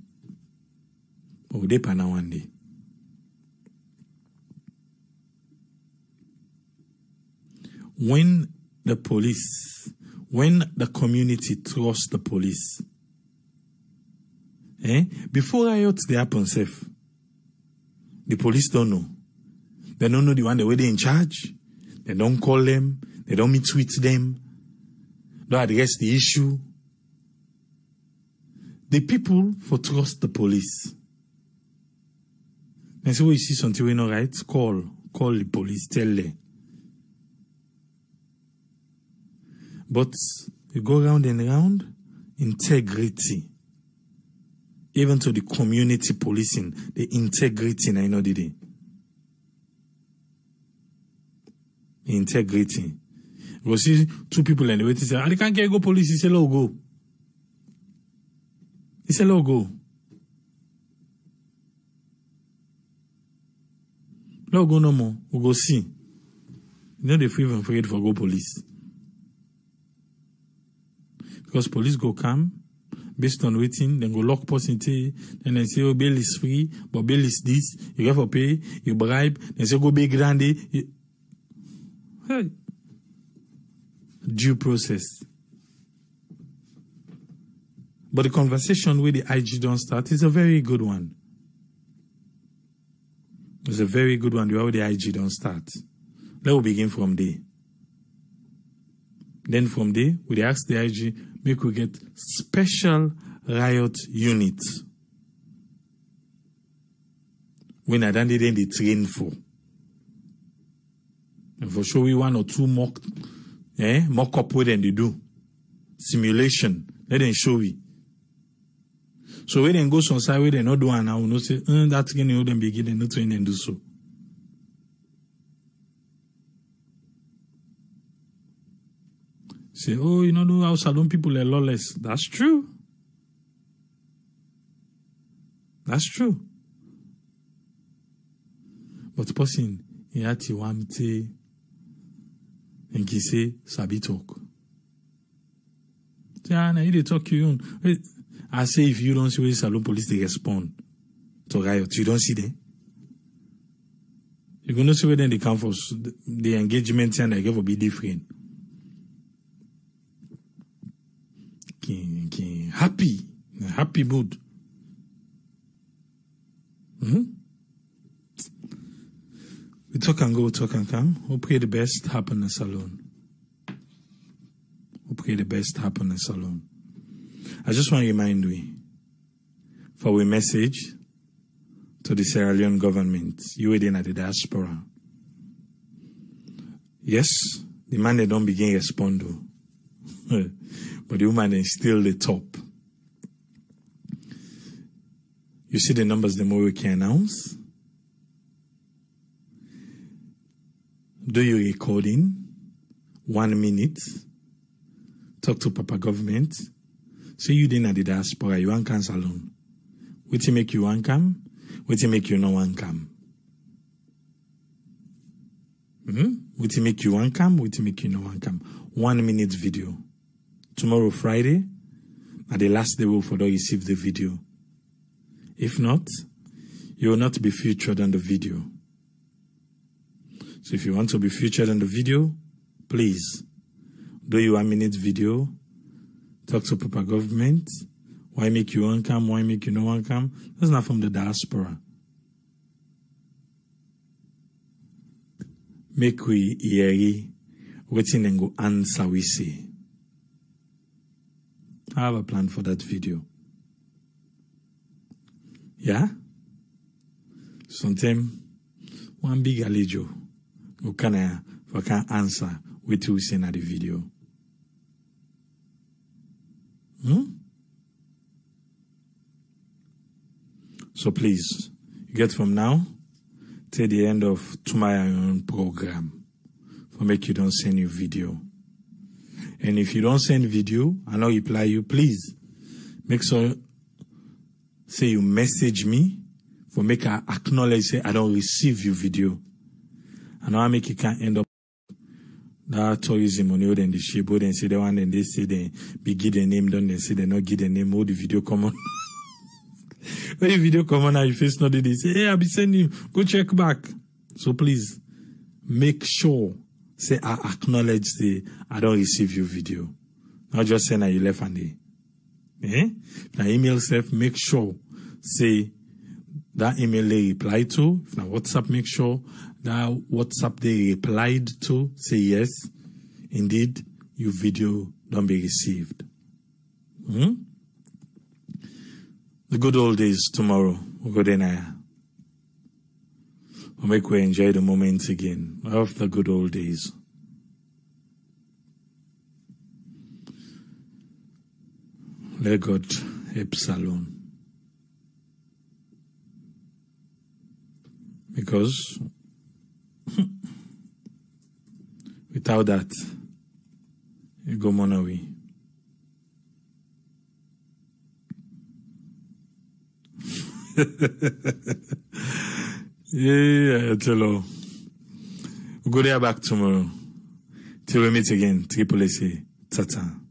But they pan one day. When the community trusts the police, before riots they happen safe, the police don't know. They don't know the one the way they in charge. They don't call them. They don't meet with them. Don't address the issue. The people for trust the police. And so when you see something we not right, call the police, tell them. But You go round and round, integrity. Even to the community policing, the integrity, I know did it. Integrity. You see two people and the way to say, I can't get go police, it's a logo. It's a logo. Logo no more. We go see. You know they feel even afraid for go police. Because police go come, based on waiting, then go lock person, then they say, oh, bail is free, but bail is this, you have to pay, you bribe, then say, go big grande. Hey. Due process. But the conversation with the IG don't start is a very good one. It's a very good one. How the IG don't start. Let us begin from there. Then from there, we ask the IG, make we get special riot units. When I done it, then they train for. And for sure, we 1 or 2 mock up with them they do. Simulation. Let them show we. So when they go some side where they not do and I will not say, that's going to them begin and not train and do so. Say, oh, you know how Salon people are lawless. That's true. That's true. But the person, he had to want to, and he say, Sabi talk. Say, now you talk your own. I say, if you don't see where Salon police, they respond to riot. You don't see them. You're going to see where then they come for the engagement and they give will be different. Happy mood. We talk and go, talk and come. We pray the best happen in Salon. We pray the best happen in Salon. I just want to remind we, for we message to the Sierra Leone government, you within at the diaspora. Yes, the man they don't begin respond to. But the woman is still the top. You see the numbers the more we can announce. Do your recording, 1 minute. Talk to Papa government. Say you didn't at the diaspora, you want come Salon. What make you want come? What make you no want come? What make you want come? What make you no want come? 1 minute video. Tomorrow, Friday, at the last day, we'll further receive the video. If not, you will not be featured on the video. So if you want to be featured on the video, please do your 1 minute video. Talk to Papa government. Why make you want come? Why make you no want come? That's not from the diaspora. Make we hear waiting and go answer we say. I have a plan for that video. Yeah? Sometimes, one big alejo, who can answer what we say in the video. So please, you get from now till the end of tomorrow's program for make you don't send you video. And if you don't send video, I not reply you, please make sure say you message me for make I acknowledge say I don't receive your video. And I make it can end up that tourism on you then the shape then say the one and they say they be give the name, don't they say they not give the name, all the video come on. When the video come on and you face not they say, hey, I'll be sending you, go check back. So please make sure say I acknowledge the I don't receive your video. Not just say now you left and they. Now email self, make sure say that email they reply to. If now WhatsApp, make sure that WhatsApp they replied to. Say yes, indeed, your video don't be received. The good old days tomorrow. We'll go there now. We'll make we enjoy the moments again of the good old days. Let God help Salon. Because without that, you go on away. Yeah, hello. We'll go there back tomorrow. Till we meet again, Triple A. Ta-ta.